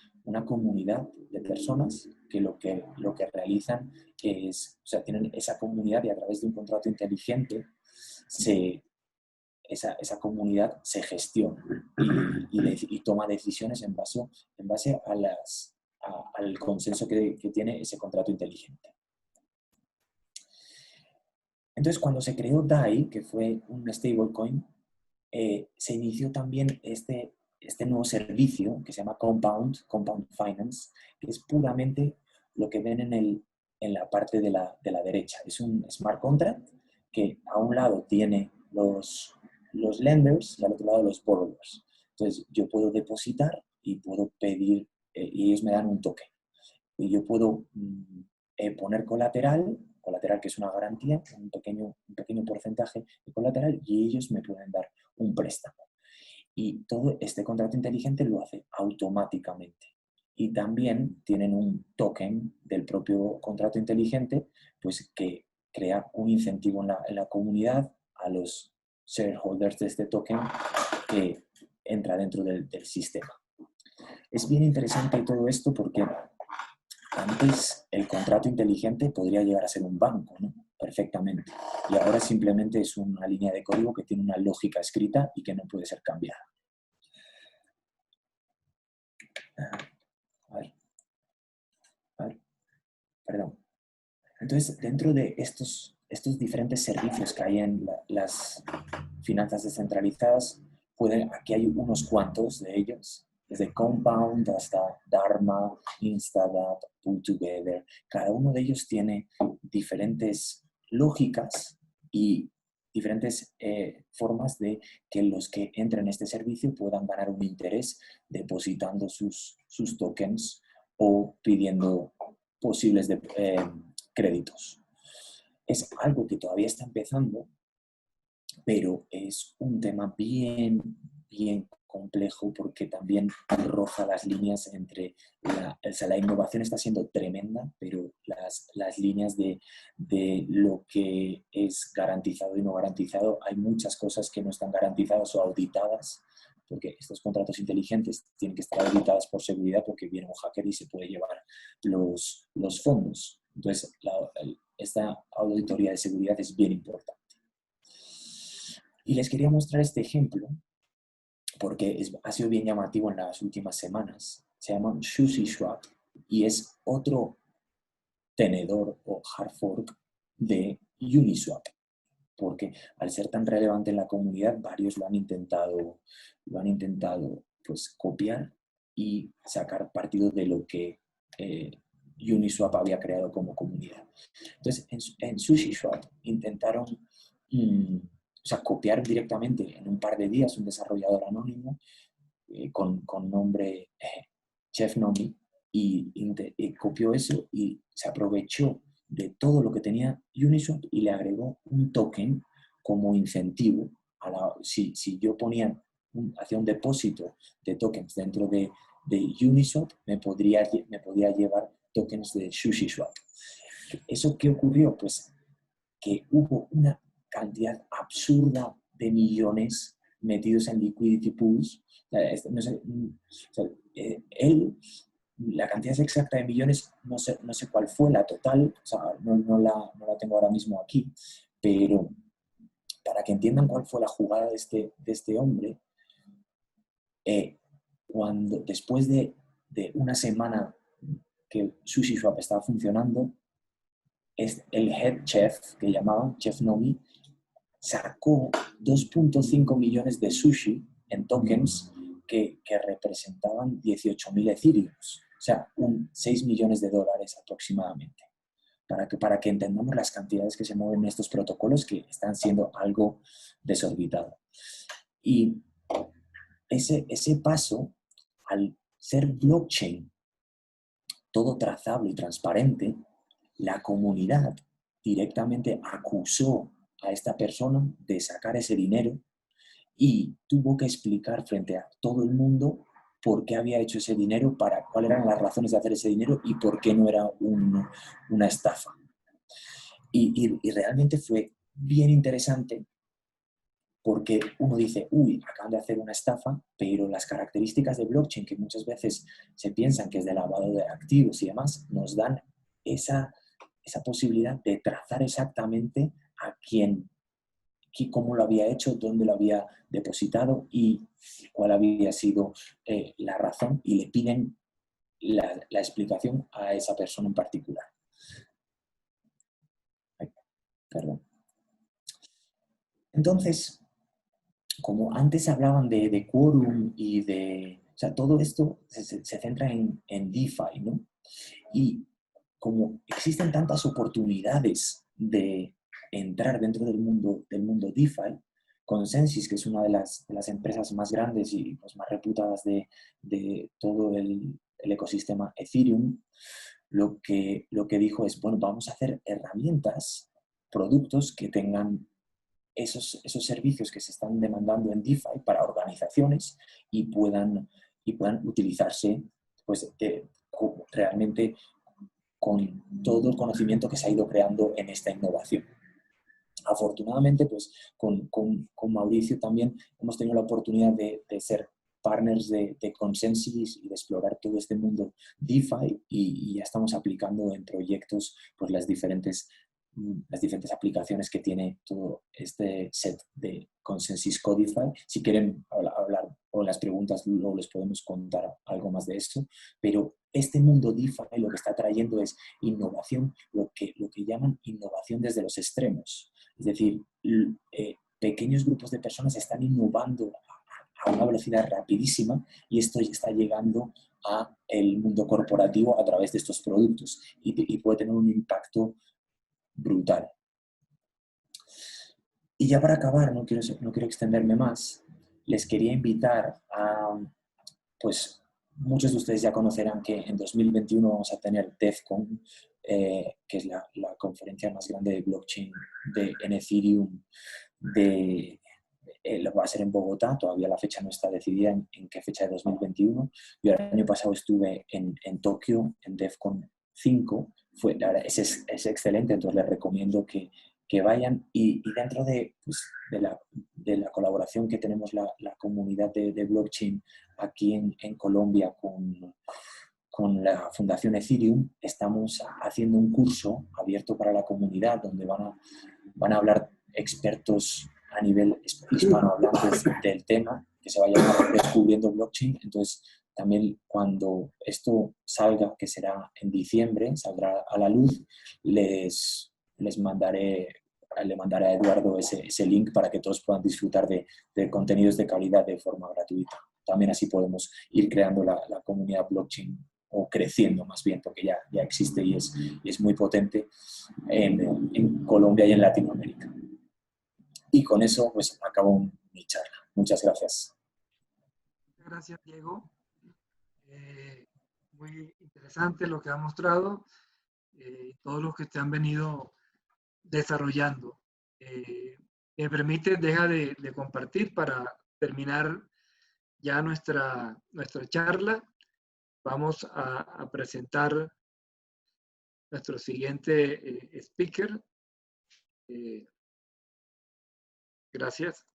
comunidad de personas que lo que realizan es, o sea, tienen esa comunidad y a través de un contrato inteligente esa comunidad se gestiona y toma decisiones en base al consenso que tiene ese contrato inteligente. Entonces, cuando se creó DAI, que fue un stablecoin, se inició también este nuevo servicio que se llama Compound Finance, que es puramente lo que ven en la parte de la derecha. Es un smart contract que a un lado tiene los lenders y al otro lado los borrowers. Entonces, yo puedo depositar y puedo pedir, y ellos me dan un token. Y yo puedo poner colateral que es una garantía, un pequeño porcentaje de colateral, y ellos me pueden dar un préstamo. Y todo este contrato inteligente lo hace automáticamente. Y también tienen un token del propio contrato inteligente, pues que crea un incentivo en la comunidad a los shareholders de este token que entra dentro del sistema. Es bien interesante todo esto porque antes el contrato inteligente podría llegar a ser un banco, ¿no? Perfectamente. Y ahora simplemente es una línea de código que tiene una lógica escrita y que no puede ser cambiada. A ver. Perdón. Entonces, dentro de estos diferentes servicios que hay en las finanzas descentralizadas, aquí hay unos cuantos de ellos, desde Compound hasta Dharma, Instadap, Pull Together. Cada uno de ellos tiene diferentes lógicas y diferentes formas de que los que entren en este servicio puedan ganar un interés depositando sus tokens o pidiendo posibles créditos. Es algo que todavía está empezando, pero es un tema bien complejo porque también roza las líneas entre la innovación está siendo tremenda, pero las líneas de lo que es garantizado y no garantizado, hay muchas cosas que no están garantizadas o auditadas, porque estos contratos inteligentes tienen que estar auditados por seguridad porque viene un hacker y se puede llevar los fondos. Entonces, esta auditoría de seguridad es bien importante. Y les quería mostrar este ejemplo porque ha sido bien llamativo en las últimas semanas. Se llama SushiSwap y es otro tenedor o hard fork de Uniswap, porque al ser tan relevante en la comunidad, varios lo han intentado pues, copiar y sacar partido de lo que Uniswap había creado como comunidad. Entonces, en SushiSwap intentaron copiar directamente en un par de días un desarrollador anónimo con nombre Chef Nomi y copió eso y se aprovechó de todo lo que tenía Uniswap y le agregó un token como incentivo. Si yo hacía un depósito de tokens dentro de Uniswap, me podía llevar tokens de SushiSwap. ¿Eso qué ocurrió? Pues que hubo una cantidad absurda de millones metidos en liquidity pools. La cantidad exacta de millones, no sé cuál fue la total, no la tengo ahora mismo aquí, pero para que entiendan cuál fue la jugada de este hombre, después de una semana que SushiSwap estaba funcionando, el head chef, que llamaban Chef Nomi, sacó 2.5 millones de sushi en tokens que representaban 18.000 Ethereums, o sea, 6 millones de dólares aproximadamente, para que entendamos las cantidades que se mueven en estos protocolos que están siendo algo desorbitado. Y ese paso, al ser blockchain, todo trazable y transparente, la comunidad directamente acusó a esta persona de sacar ese dinero y tuvo que explicar frente a todo el mundo por qué había hecho ese dinero, cuáles eran las razones de hacer ese dinero y por qué no era una estafa. Y realmente fue bien interesante porque uno dice, acaban de hacer una estafa, pero las características de blockchain, que muchas veces se piensan que es de lavado de activos y demás, nos dan esa posibilidad de trazar exactamente a cómo lo había hecho, dónde lo había depositado y cuál había sido la razón, y le piden la explicación a esa persona en particular. Perdón. Entonces, como antes hablaban de quórum y todo esto se centra en DeFi, ¿no? Y como existen tantas oportunidades de entrar dentro del mundo DeFi, Consensys, que es una de las empresas más grandes y pues, más reputadas de todo el ecosistema Ethereum, lo que dijo es, bueno, vamos a hacer herramientas, productos que tengan esos servicios que se están demandando en DeFi para organizaciones y puedan utilizarse pues, realmente con todo el conocimiento que se ha ido creando en esta innovación. Afortunadamente, pues con Mauricio también hemos tenido la oportunidad de ser partners de Consensys y de explorar todo este mundo DeFi y ya estamos aplicando en proyectos pues, las diferentes aplicaciones que tiene todo este set de Consensys Codify. Si quieren hablar o las preguntas, luego les podemos contar algo más de esto, pero este mundo DeFi lo que está trayendo es innovación, lo que llaman innovación desde los extremos. Es decir, pequeños grupos de personas están innovando a una velocidad rapidísima y esto está llegando a el mundo corporativo a través de estos productos y puede tener un impacto brutal. Y ya para acabar, no quiero extenderme más, les quería invitar a, pues muchos de ustedes ya conocerán que en 2021 vamos a tener DevCon, que es la conferencia más grande de blockchain en Ethereum lo va a ser en Bogotá, todavía la fecha no está decidida en qué fecha de 2021. Yo el año pasado estuve en Tokio, en DEFCON 5, la verdad, es excelente, entonces les recomiendo que vayan. Y dentro pues, de la colaboración que tenemos la comunidad de blockchain aquí en Colombia con la Fundación Ethereum, estamos haciendo un curso abierto para la comunidad donde van a hablar expertos a nivel hispanohablantes del tema, que se va a llamar Descubriendo Blockchain. Entonces, también cuando esto salga, que será en diciembre, saldrá a la luz, le mandaré a Eduardo ese link para que todos puedan disfrutar de contenidos de calidad de forma gratuita. También así podemos ir creando la comunidad blockchain, o creciendo más bien, porque ya existe y es muy potente en Colombia y en Latinoamérica. Y con eso pues acabo mi charla. Muchas gracias. Gracias, Diego. Muy interesante lo que ha mostrado, todos los que te han venido desarrollando. Me permite, deja de compartir para terminar ya nuestra charla. Vamos a presentar nuestro siguiente speaker. Gracias.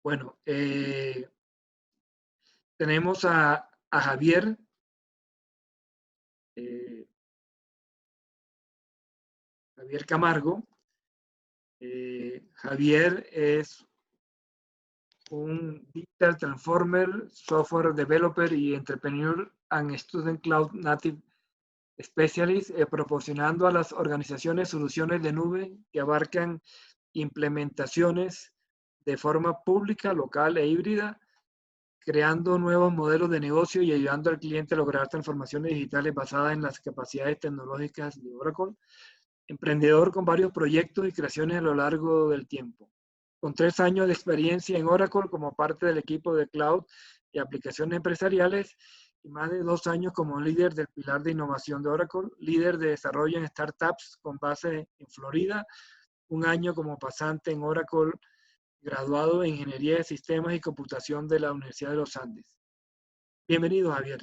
Bueno, tenemos a Javier. Javier Camargo. Javier es un Digital Transformer, Software Developer y Entrepreneur and Student Cloud Native Specialist, proporcionando a las organizaciones soluciones de nube que abarcan implementaciones de forma pública, local e híbrida, creando nuevos modelos de negocio y ayudando al cliente a lograr transformaciones digitales basadas en las capacidades tecnológicas de Oracle. Emprendedor con varios proyectos y creaciones a lo largo del tiempo. Con 3 años de experiencia en Oracle como parte del equipo de Cloud y aplicaciones empresariales y más de 2 años como líder del pilar de innovación de Oracle, líder de desarrollo en startups con base en Florida, 1 año como pasante en Oracle, graduado en Ingeniería de Sistemas y Computación de la Universidad de los Andes. Bienvenido, Javier.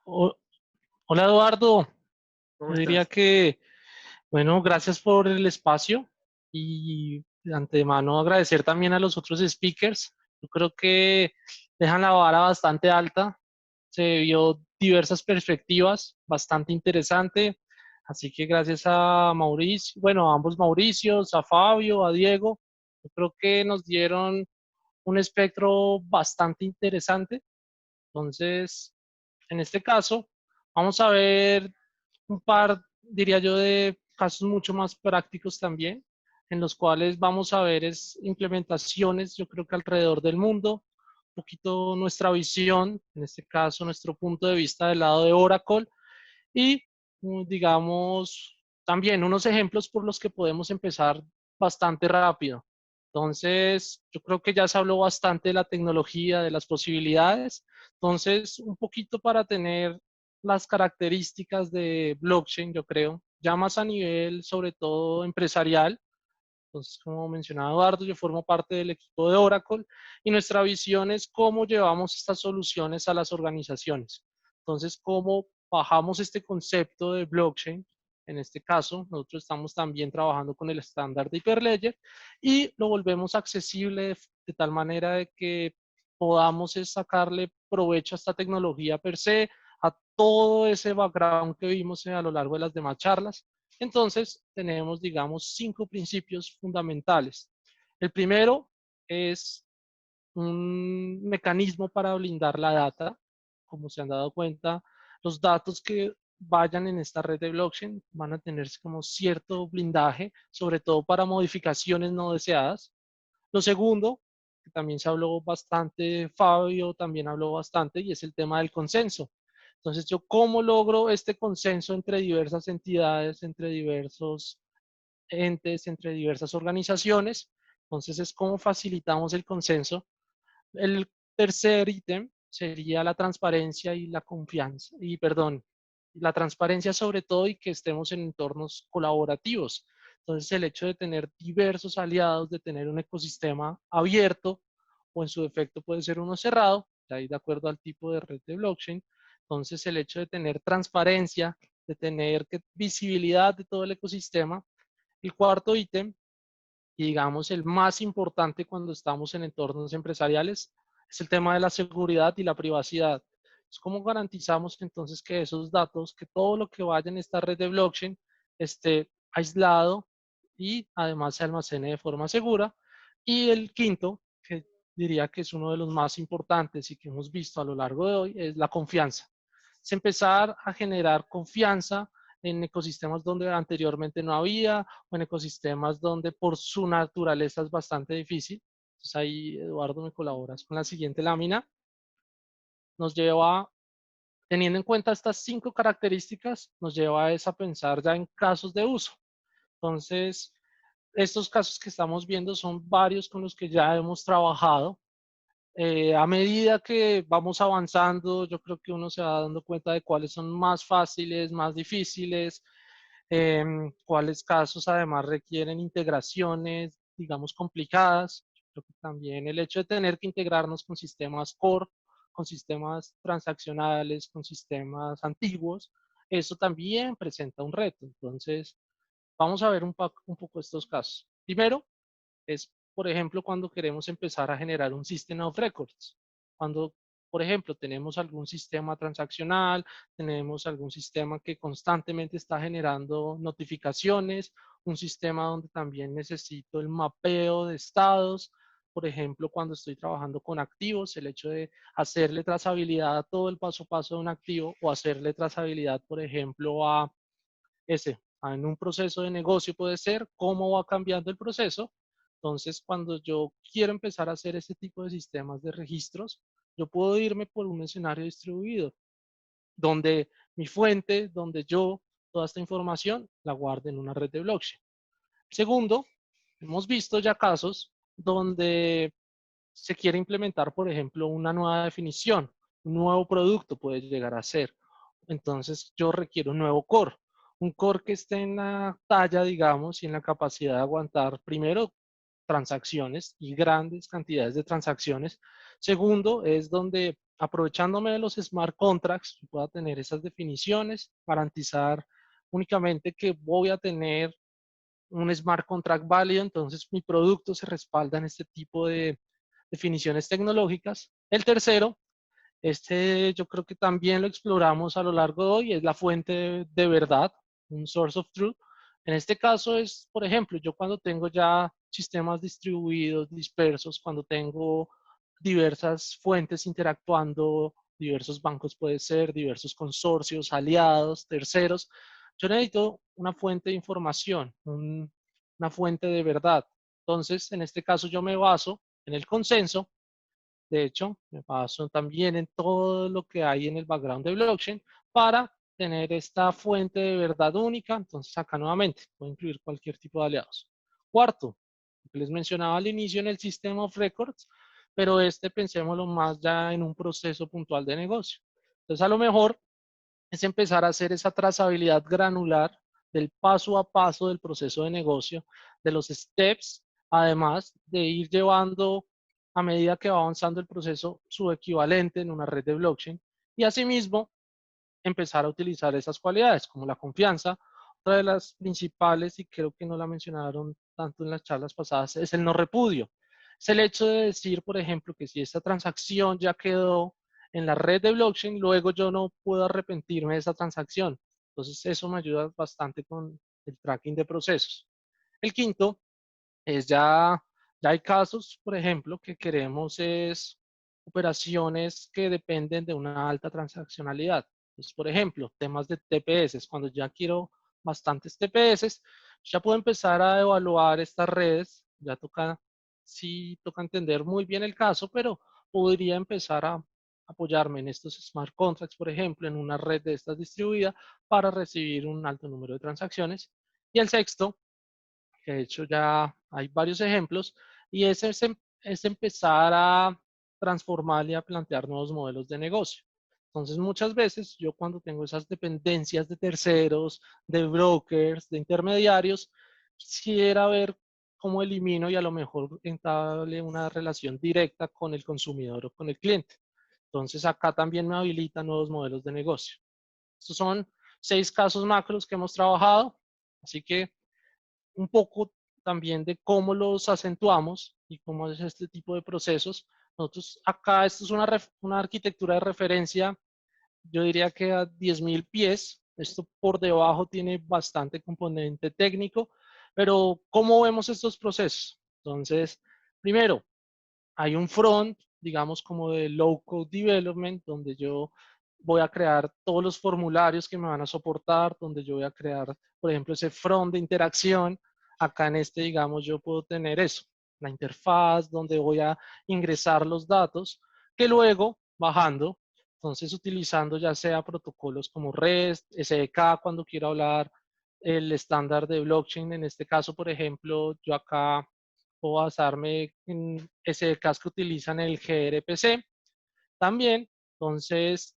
Hola, Eduardo. ¿Cómo Yo diría estás? que, bueno, gracias por el espacio y de antemano agradecer también a los otros speakers. Yo creo que dejan la vara bastante alta. Se vio diversas perspectivas, bastante interesante. Así que gracias a Mauricio, bueno, a ambos Mauricios, a Fabio, a Diego. Yo creo que nos dieron un espectro bastante interesante. Entonces, en este caso, vamos a ver un par, diría yo, de casos mucho más prácticos también, en los cuales vamos a ver implementaciones, yo creo que alrededor del mundo, un poquito nuestra visión, en este caso nuestro punto de vista del lado de Oracle y, digamos, también unos ejemplos por los que podemos empezar bastante rápido. Entonces, yo creo que ya se habló bastante de la tecnología, de las posibilidades. Entonces, un poquito para tener las características de blockchain, yo creo, ya más a nivel, sobre todo, empresarial. Entonces, como mencionaba Eduardo, yo formo parte del equipo de Oracle y nuestra visión es cómo llevamos estas soluciones a las organizaciones. Entonces, cómo bajamos este concepto de blockchain. En este caso, nosotros estamos también trabajando con el estándar de Hyperledger y lo volvemos accesible de tal manera de que podamos sacarle provecho a esta tecnología per se, a todo ese background que vimos a lo largo de las demás charlas. Entonces, tenemos, digamos, 5 principios fundamentales. El primero es un mecanismo para blindar la data. Como se han dado cuenta, los datos que vayan en esta red de blockchain van a tener como cierto blindaje, sobre todo para modificaciones no deseadas. Lo segundo, que también se habló bastante, Fabio también habló bastante, y es el tema del consenso. Entonces, ¿yo cómo logro este consenso entre diversas entidades, entre diversos entes, entre diversas organizaciones? Entonces, es cómo facilitamos el consenso. El tercer ítem sería la transparencia y la confianza, y perdón, la transparencia sobre todo y que estemos en entornos colaborativos. Entonces, el hecho de tener diversos aliados, de tener un ecosistema abierto o en su defecto puede ser uno cerrado, ahí de acuerdo al tipo de red de blockchain. Entonces, el hecho de tener transparencia, de tener visibilidad de todo el ecosistema. El cuarto ítem, y digamos el más importante cuando estamos en entornos empresariales, es el tema de la seguridad y la privacidad. Es cómo garantizamos entonces que esos datos, que todo lo que vaya en esta red de blockchain esté aislado y además se almacene de forma segura. Y el quinto, que diría que es uno de los más importantes y que hemos visto a lo largo de hoy, es la confianza. Es empezar a generar confianza en ecosistemas donde anteriormente no había, o en ecosistemas donde por su naturaleza es bastante difícil. Entonces ahí, Eduardo, me colaboras con la siguiente lámina. Nos lleva, teniendo en cuenta estas 5 características, nos lleva a pensar ya en casos de uso. Entonces, estos casos que estamos viendo son varios con los que ya hemos trabajado. A medida que vamos avanzando, yo creo que uno se va dando cuenta de cuáles son más fáciles, más difíciles, cuáles casos además requieren integraciones, digamos, complicadas. Yo creo que también el hecho de tener que integrarnos con sistemas core, con sistemas transaccionales, con sistemas antiguos, eso también presenta un reto. Entonces, vamos a ver un poco estos casos. Primero, es, por ejemplo, cuando queremos empezar a generar un System of Records. Cuando, por ejemplo, tenemos algún sistema transaccional, tenemos algún sistema que constantemente está generando notificaciones, un sistema donde también necesito el mapeo de estados. Por ejemplo, cuando estoy trabajando con activos, el hecho de hacerle trazabilidad a todo el paso a paso de un activo o hacerle trazabilidad, por ejemplo, en un proceso de negocio puede ser, cómo va cambiando el proceso. Entonces, cuando yo quiero empezar a hacer ese tipo de sistemas de registros, yo puedo irme por un escenario distribuido, donde mi fuente, donde yo, toda esta información, la guarde en una red de blockchain. Segundo, hemos visto ya casos donde se quiere implementar, por ejemplo, una nueva definición, un nuevo producto puede llegar a ser. Entonces, yo requiero un nuevo core. Un core que esté en la talla, digamos, y en la capacidad de aguantar, primero, transacciones y grandes cantidades de transacciones. Segundo, es donde, aprovechándome de los smart contracts, pueda tener esas definiciones, garantizar únicamente que voy a tener un smart contract válido, entonces mi producto se respalda en este tipo de definiciones tecnológicas. El tercero, yo creo que también lo exploramos a lo largo de hoy, es la fuente de verdad, un source of truth. En este caso es, por ejemplo, yo cuando tengo ya sistemas distribuidos, dispersos, cuando tengo diversas fuentes interactuando, diversos bancos puede ser, diversos consorcios, aliados, terceros, yo necesito una fuente de información, una fuente de verdad. Entonces, en este caso yo me baso en el consenso. De hecho, me baso también en todo lo que hay en el background de blockchain para tener esta fuente de verdad única. Entonces, acá nuevamente puedo incluir cualquier tipo de aliados. Cuarto, lo que les mencionaba al inicio en el System of Records, pero pensémoslo más ya en un proceso puntual de negocio. Entonces, a lo mejor es empezar a hacer esa trazabilidad granular del paso a paso del proceso de negocio, de los steps, además de ir llevando a medida que va avanzando el proceso su equivalente en una red de blockchain y asimismo empezar a utilizar esas cualidades como la confianza. Otra de las principales, y creo que no la mencionaron tanto en las charlas pasadas, es el no repudio. Es el hecho de decir, por ejemplo, que si esta transacción ya quedó en la red de blockchain, luego yo no puedo arrepentirme de esa transacción. Entonces, eso me ayuda bastante con el tracking de procesos. El quinto es ya hay casos, por ejemplo, que queremos es operaciones que dependen de una alta transaccionalidad. Entonces, por ejemplo, temas de TPS, cuando ya quiero bastantes TPS, ya puedo empezar a evaluar estas redes, ya sí toca entender muy bien el caso, pero podría empezar a apoyarme en estos smart contracts, por ejemplo, en una red de estas distribuida para recibir un alto número de transacciones. Y el sexto, que de hecho ya hay varios ejemplos, y es empezar a transformar y a plantear nuevos modelos de negocio. Entonces, muchas veces yo cuando tengo esas dependencias de terceros, de brokers, de intermediarios, quisiera ver cómo elimino y a lo mejor entable una relación directa con el consumidor o con el cliente. Entonces, acá también me habilita nuevos modelos de negocio. Estos son 6 casos macros que hemos trabajado, así que un poco también de cómo los acentuamos y cómo es este tipo de procesos. Nosotros acá, esto es una arquitectura de referencia, yo diría que a 10.000 pies. Esto por debajo tiene bastante componente técnico, pero ¿cómo vemos estos procesos? Entonces, primero, hay un front, digamos como de low code development, donde yo voy a crear todos los formularios que me van a soportar, donde yo voy a crear, por ejemplo, ese front de interacción. Acá en este, digamos, yo puedo tener eso, la interfaz, donde voy a ingresar los datos, que luego, bajando, entonces utilizando ya sea protocolos como REST, SDK, cuando quiero hablar el estándar de blockchain, en este caso, por ejemplo, yo acá puedo basarme en SDKs que utilizan el gRPC también. Entonces,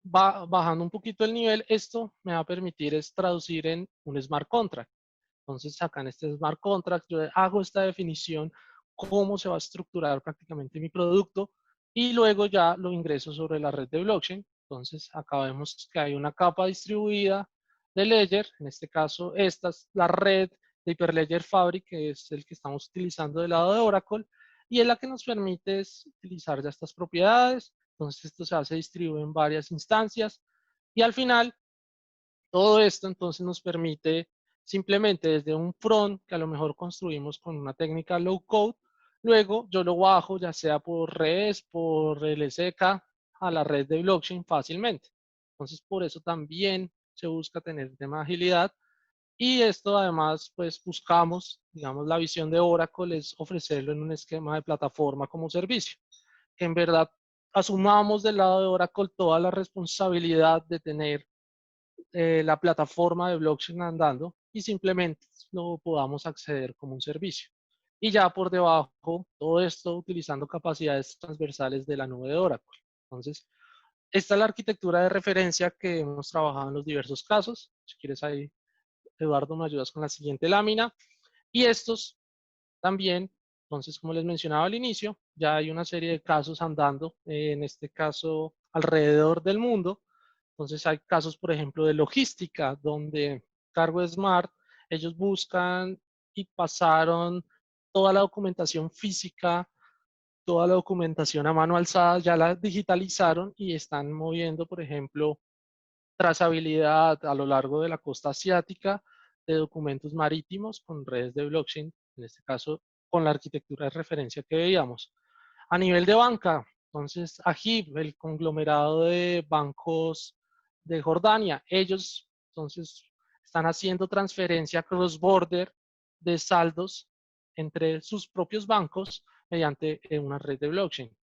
bajando un poquito el nivel, esto me va a permitir es traducir en un smart contract. Entonces, acá en este smart contract, yo hago esta definición, cómo se va a estructurar prácticamente mi producto, y luego ya lo ingreso sobre la red de blockchain. Entonces, acá vemos que hay una capa distribuida de Ledger. En este caso, esta es la red de Hyperledger Fabric, que es el que estamos utilizando del lado de Oracle, y es la que nos permite es utilizar ya estas propiedades. Entonces, esto se hace distribuido en varias instancias, y al final, todo esto entonces nos permite simplemente desde un front que a lo mejor construimos con una técnica low code, luego yo lo bajo ya sea por REST, por el SDK a la red de blockchain fácilmente. Entonces por eso también se busca tener tema de agilidad, y esto además pues buscamos, digamos, la visión de Oracle es ofrecerlo en un esquema de plataforma como servicio, que en verdad asumamos del lado de Oracle toda la responsabilidad de tener la plataforma de blockchain andando y simplemente lo podamos acceder como un servicio. Y ya por debajo, todo esto utilizando capacidades transversales de la nube de Oracle. Entonces, esta es la arquitectura de referencia que hemos trabajado en los diversos casos. Si quieres ahí, Eduardo, me ayudas con la siguiente lámina. Y estos también, entonces, como les mencionaba al inicio, ya hay una serie de casos andando, en este caso, alrededor del mundo. Entonces hay casos, por ejemplo, de logística, donde Cargo Smart, ellos buscan y pasaron toda la documentación física, toda la documentación a mano alzada, ya la digitalizaron y están moviendo, por ejemplo, trazabilidad a lo largo de la costa asiática de documentos marítimos con redes de blockchain, en este caso con la arquitectura de referencia que veíamos. A nivel de banca, entonces AGIB, el conglomerado de bancos de Jordania, ellos entonces están haciendo transferencia cross-border de saldos entre sus propios bancos mediante una red de blockchain.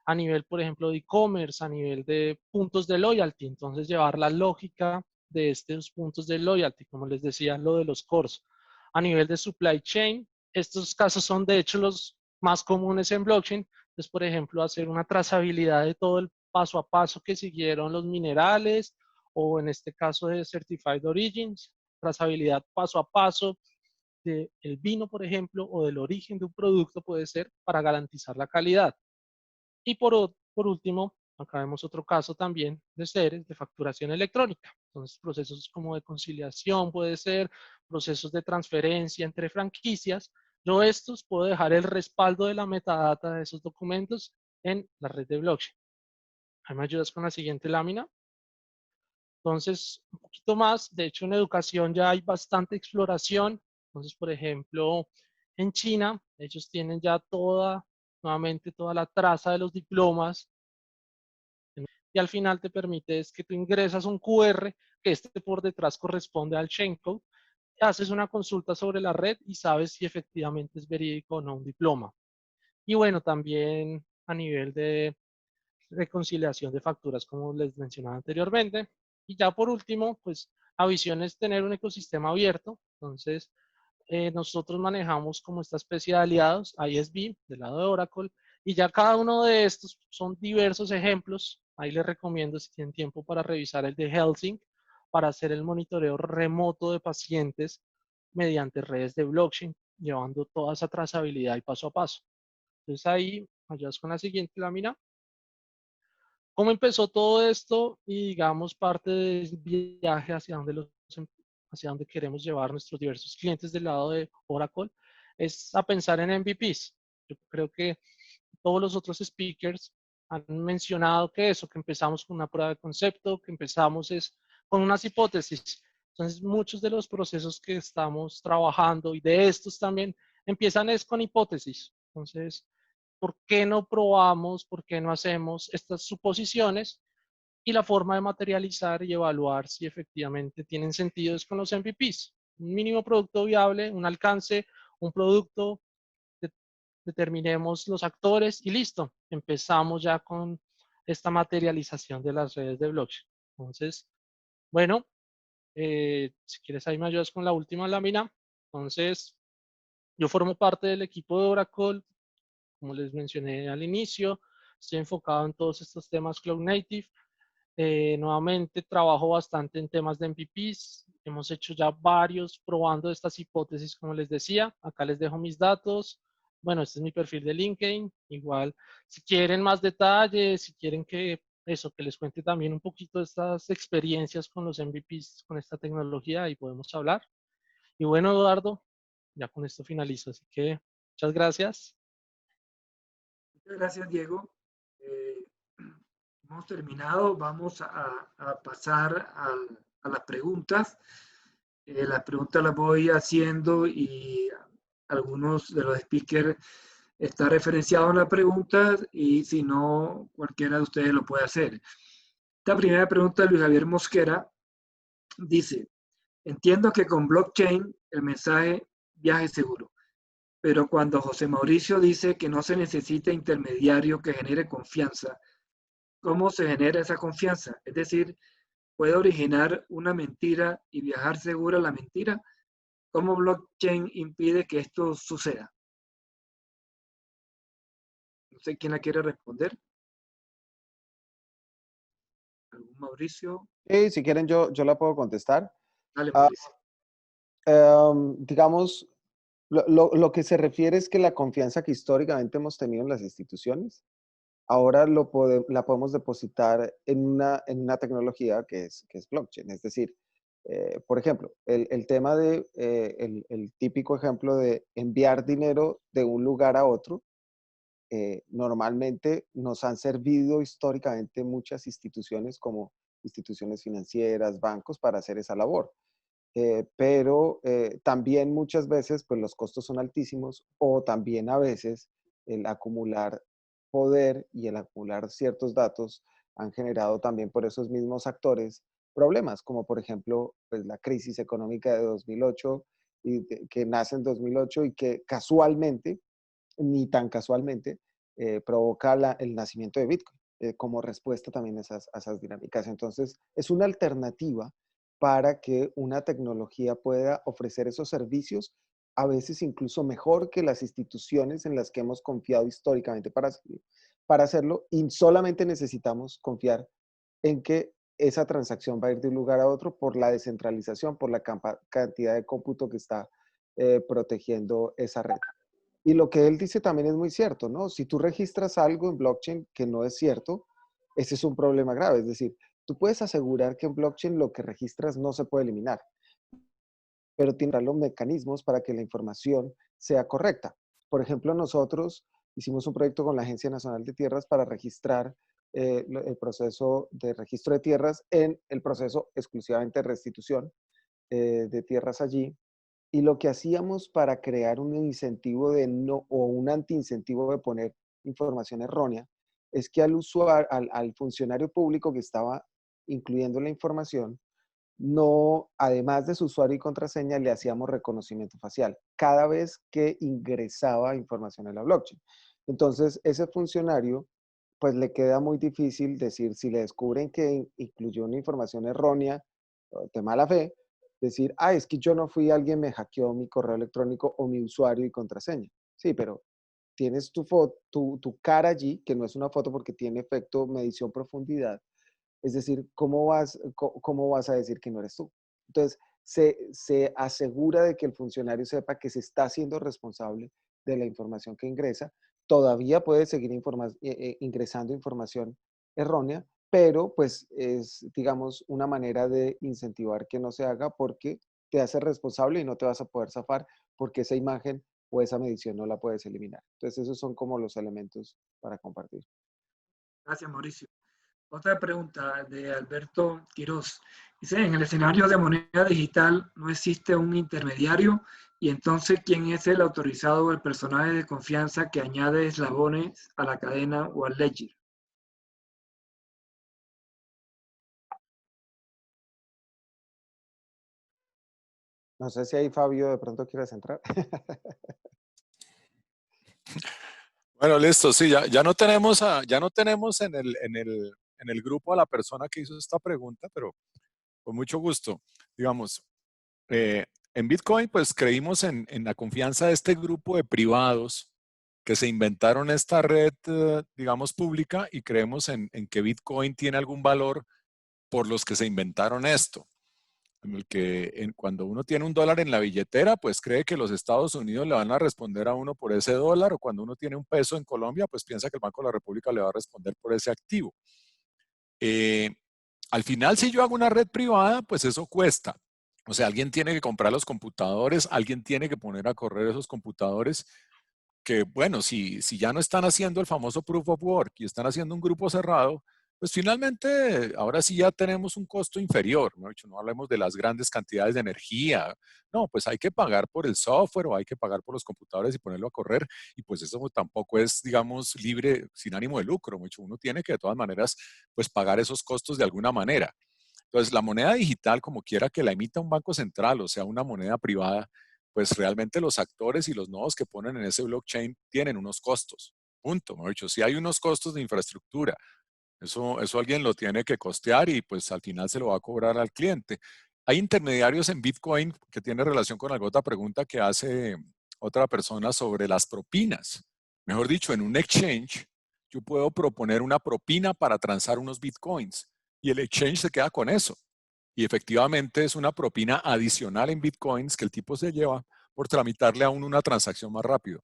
A nivel, por ejemplo, de e-commerce, a nivel de puntos de loyalty, entonces llevar la lógica de estos puntos de loyalty, como les decía, lo de los cores. A nivel de supply chain, estos casos son de hecho los más comunes en blockchain. Entonces, por ejemplo, hacer una trazabilidad de todo el paso a paso que siguieron los minerales, o en este caso de Certified Origins, trazabilidad paso a paso del vino, por ejemplo, o del origen de un producto puede ser para garantizar la calidad. Y por último, acá vemos otro caso también de seres de facturación electrónica. Entonces, procesos como de conciliación puede ser, procesos de transferencia entre franquicias. Yo estos puedo dejar el respaldo de la metadata de esos documentos en la red de blockchain. Ahí me ayudas con la siguiente lámina. Entonces, un poquito más. De hecho, en educación ya hay bastante exploración. Entonces, por ejemplo, en China, ellos tienen ya nuevamente toda la traza de los diplomas, y al final te permite es que tú ingresas un QR, que por detrás corresponde al shellcode, haces una consulta sobre la red y sabes si efectivamente es verídico o no un diploma. Y bueno, también a nivel de reconciliación de facturas, como les mencionaba anteriormente. Y ya por último, pues la visión es tener un ecosistema abierto. Entonces, nosotros manejamos como esta especie de aliados, ISV, del lado de Oracle, Y ya cada uno de estos son diversos ejemplos. Ahí les recomiendo, si tienen tiempo, para revisar el de Helsing, para hacer el monitoreo remoto de pacientes mediante redes de blockchain, llevando toda esa trazabilidad y paso a paso. Entonces ahí, allá con la siguiente lámina. ¿Cómo empezó todo esto? Y digamos, parte del viaje hacia donde queremos llevar nuestros diversos clientes del lado de Oracle, es a pensar en MVPs. Yo creo que todos los otros speakers han mencionado que eso, que empezamos con una prueba de concepto, que empezamos es con unas hipótesis. Entonces, muchos de los procesos que estamos trabajando y de estos también empiezan es con hipótesis. Entonces, ¿por qué no probamos? ¿Por qué no hacemos estas suposiciones? Y la forma de materializar y evaluar si efectivamente tienen sentido es con los MVPs. Un mínimo producto viable, un alcance, un producto, determinemos los actores y listo. Empezamos ya con esta materialización de las redes de blockchain. Entonces, bueno, si quieres ahí me ayudas con la última lámina. Entonces, yo formo parte del equipo de Oracle, como les mencioné al inicio. Estoy enfocado en todos estos temas Cloud Native. Nuevamente trabajo bastante en temas de MVPs. Hemos hecho ya varios probando estas hipótesis, como les decía. Acá les dejo mis datos. Bueno, este es mi perfil de LinkedIn. Igual, si quieren más detalles, si quieren que les cuente también un poquito de estas experiencias con los MVPs, con esta tecnología, ahí podemos hablar. Y bueno, Eduardo, ya con esto finalizo. Así que muchas gracias. Muchas gracias, Diego. Hemos terminado. Vamos a pasar a las preguntas. Las preguntas las voy haciendo y algunos de los speakers están referenciados en las preguntas y si no, cualquiera de ustedes lo puede hacer. Esta primera pregunta de Luis Javier Mosquera dice, entiendo que con blockchain el mensaje viaje seguro, pero cuando José Mauricio dice que no se necesita intermediario que genere confianza, ¿cómo se genera esa confianza? Es decir, ¿puede originar una mentira y viajar segura la mentira? ¿Cómo blockchain impide que esto suceda? No sé quién la quiere responder. ¿Algún Mauricio? Si quieren, yo la puedo contestar. Dale, Mauricio. Digamos, lo que se refiere es que la confianza que históricamente hemos tenido en las instituciones, ahora la podemos depositar en una tecnología que es blockchain. Es decir, por ejemplo, el tema el típico ejemplo de enviar dinero de un lugar a otro, normalmente nos han servido históricamente muchas instituciones como instituciones financieras, bancos, para hacer esa labor. Pero también muchas veces pues los costos son altísimos o también a veces el acumular poder y el acumular ciertos datos han generado también por esos mismos actores problemas, como por ejemplo pues, la crisis económica de 2008 que nace en 2008 y que casualmente, ni tan casualmente, provoca el nacimiento de Bitcoin como respuesta también a esas dinámicas. Entonces, es una alternativa para que una tecnología pueda ofrecer esos servicios, a veces incluso mejor que las instituciones en las que hemos confiado históricamente para hacerlo, y solamente necesitamos confiar en que esa transacción va a ir de un lugar a otro por la descentralización, por la cantidad de cómputo que está protegiendo esa red. Y lo que él dice también es muy cierto, ¿no? Si tú registras algo en blockchain que no es cierto, ese es un problema grave. Es decir, tú puedes asegurar que en blockchain lo que registras no se puede eliminar, pero tiene los mecanismos para que la información sea correcta. Por ejemplo, nosotros hicimos un proyecto con la Agencia Nacional de Tierras para registrar el proceso de registro de tierras en el proceso exclusivamente de restitución de tierras allí. Y lo que hacíamos para crear un incentivo o un antiincentivo de poner información errónea es que al usuario, al funcionario público que estaba incluyendo la información, no, además de su usuario y contraseña, le hacíamos reconocimiento facial cada vez que ingresaba información en la blockchain. Entonces, ese funcionario, pues le queda muy difícil decir, si le descubren que incluyó una información errónea de mala fe, decir, es que yo no fui, alguien me hackeó mi correo electrónico o mi usuario y contraseña. Sí, pero tienes tu cara allí, que no es una foto porque tiene efecto medición profundidad. Es decir, ¿cómo vas a decir que no eres tú? Entonces, se asegura de que el funcionario sepa que se está haciendo responsable de la información que ingresa. Todavía puede seguir ingresando información errónea, pero pues es, digamos, una manera de incentivar que no se haga porque te hace responsable y no te vas a poder zafar porque esa imagen o esa medición no la puedes eliminar. Entonces, esos son como los elementos para compartir. Gracias, Mauricio. Otra pregunta de Alberto Quiroz. Dice, en el escenario de moneda digital no existe un intermediario y entonces, ¿quién es el autorizado o el personaje de confianza que añade eslabones a la cadena o al ledger? No sé si ahí Fabio de pronto quieres entrar. Bueno, listo, sí, ya no tenemos, ya no tenemos en el grupo a la persona que hizo esta pregunta, pero con mucho gusto. Digamos, en Bitcoin, pues creímos en la confianza de este grupo de privados que se inventaron esta red, digamos, pública y creemos en que Bitcoin tiene algún valor por los que se inventaron esto. En el que cuando uno tiene un dólar en la billetera, pues cree que los Estados Unidos le van a responder a uno por ese dólar, o cuando uno tiene un peso en Colombia, pues piensa que el Banco de la República le va a responder por ese activo. Al final, si yo hago una red privada, pues eso cuesta. O sea, alguien tiene que comprar los computadores, alguien tiene que poner a correr esos computadores que, bueno, si ya no están haciendo el famoso proof of work y están haciendo un grupo cerrado, pues finalmente ahora sí ya tenemos un costo inferior, ¿no? No hablemos de las grandes cantidades de energía, no, pues hay que pagar por el software o hay que pagar por los computadores y ponerlo a correr, y pues eso tampoco es, digamos, libre, sin ánimo de lucro, mucho. Uno tiene que de todas maneras, pues pagar esos costos de alguna manera. Entonces, la moneda digital, como quiera que la emita un banco central, o sea, una moneda privada, pues realmente los actores y los nodos que ponen en ese blockchain tienen unos costos. Punto. Mejor dicho, si hay unos costos de infraestructura, eso alguien lo tiene que costear y pues al final se lo va a cobrar al cliente. Hay intermediarios en Bitcoin que tiene relación con la otra pregunta que hace otra persona sobre las propinas. Mejor dicho, en un exchange yo puedo proponer una propina para transar unos Bitcoins y el exchange se queda con eso. Y efectivamente es una propina adicional en Bitcoins que el tipo se lleva por tramitarle a uno una transacción más rápido.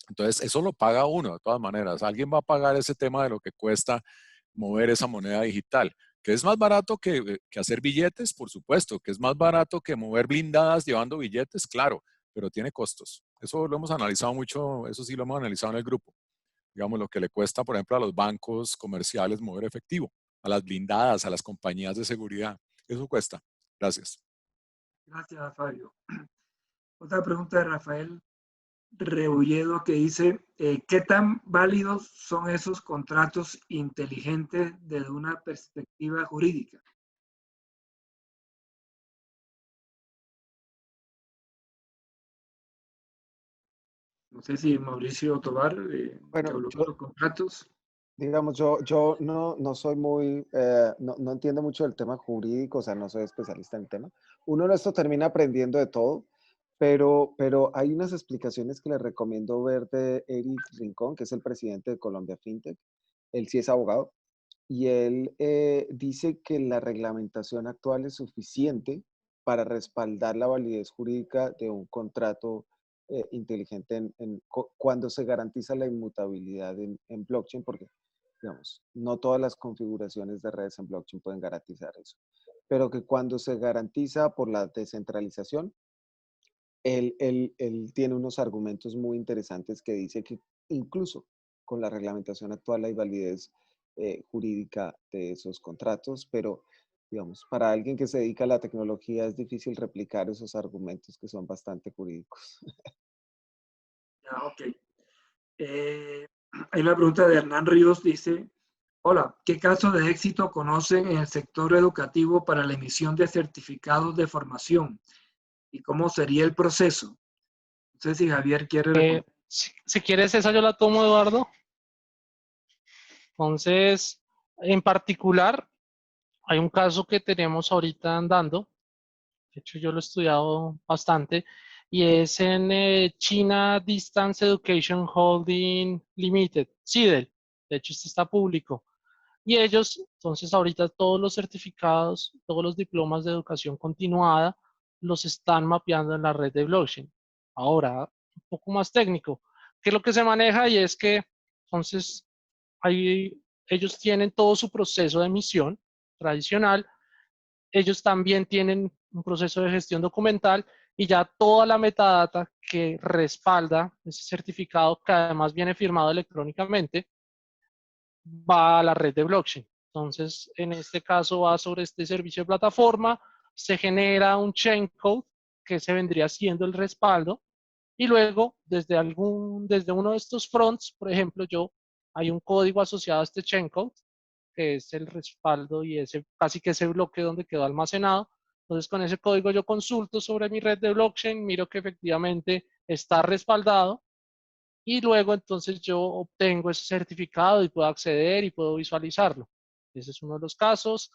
Entonces, eso lo paga uno de todas maneras. Alguien va a pagar ese tema de lo que cuesta mover esa moneda digital. ¿Que es más barato que hacer billetes? Por supuesto. ¿Que es más barato que mover blindadas llevando billetes? Claro, pero tiene costos. Eso lo hemos analizado mucho, eso sí lo hemos analizado en el grupo. Digamos, lo que le cuesta, por ejemplo, a los bancos comerciales mover efectivo, a las blindadas, a las compañías de seguridad. Eso cuesta. Gracias. Gracias, Fabio. Otra pregunta de Rafael Rebolledo que dice, ¿qué tan válidos son esos contratos inteligentes desde una perspectiva jurídica? No sé si Mauricio Tobar, que Bueno, habló de los contratos. digamos, yo no soy muy, no entiendo mucho del tema jurídico, o sea, no soy especialista en el tema. Uno en esto termina aprendiendo de todo, pero hay unas explicaciones que les recomiendo ver de Eric Rincón, que es el presidente de Colombia FinTech. Él sí es abogado y él dice que la reglamentación actual es suficiente para respaldar la validez jurídica de un contrato inteligente cuando se garantiza la inmutabilidad en blockchain, porque, digamos, no todas las configuraciones de redes en blockchain pueden garantizar eso, pero que cuando se garantiza por la descentralización, él tiene unos argumentos muy interesantes que dice que incluso con la reglamentación actual hay validez jurídica de esos contratos, pero digamos, para alguien que se dedica a la tecnología es difícil replicar esos argumentos que son bastante jurídicos. Ya, ok. Hay una pregunta de Hernán Ríos, dice, hola, ¿qué casos de éxito conocen en el sector educativo para la emisión de certificados de formación? ¿Y cómo sería el proceso? No sé si Javier quiere responder. Si quieres esa yo la tomo, Eduardo. Entonces, en particular, hay un caso que tenemos ahorita andando. De hecho, yo lo he estudiado bastante y es en China Distance Education Holding Limited, CIDEL. De hecho, este está público. Y ellos, entonces, ahorita todos los certificados, todos los diplomas de educación continuada, los están mapeando en la red de blockchain. Ahora, un poco más técnico, ¿qué es lo que se maneja? Y es que, entonces, ellos tienen todo su proceso de emisión tradicional, ellos también tienen un proceso de gestión documental y ya toda la metadata que respalda ese certificado, que además viene firmado electrónicamente, va a la red de blockchain. Entonces, en este caso va sobre este servicio de plataforma, se genera un chain code que se vendría siendo el respaldo y luego desde uno de estos fronts, por ejemplo, hay un código asociado a este chain code que es el respaldo y casi que ese bloque donde quedó almacenado. Entonces, con ese código yo consulto sobre mi red de blockchain, miro que efectivamente está respaldado y luego entonces yo obtengo ese certificado y puedo acceder y puedo visualizarlo. Ese es uno de los casos.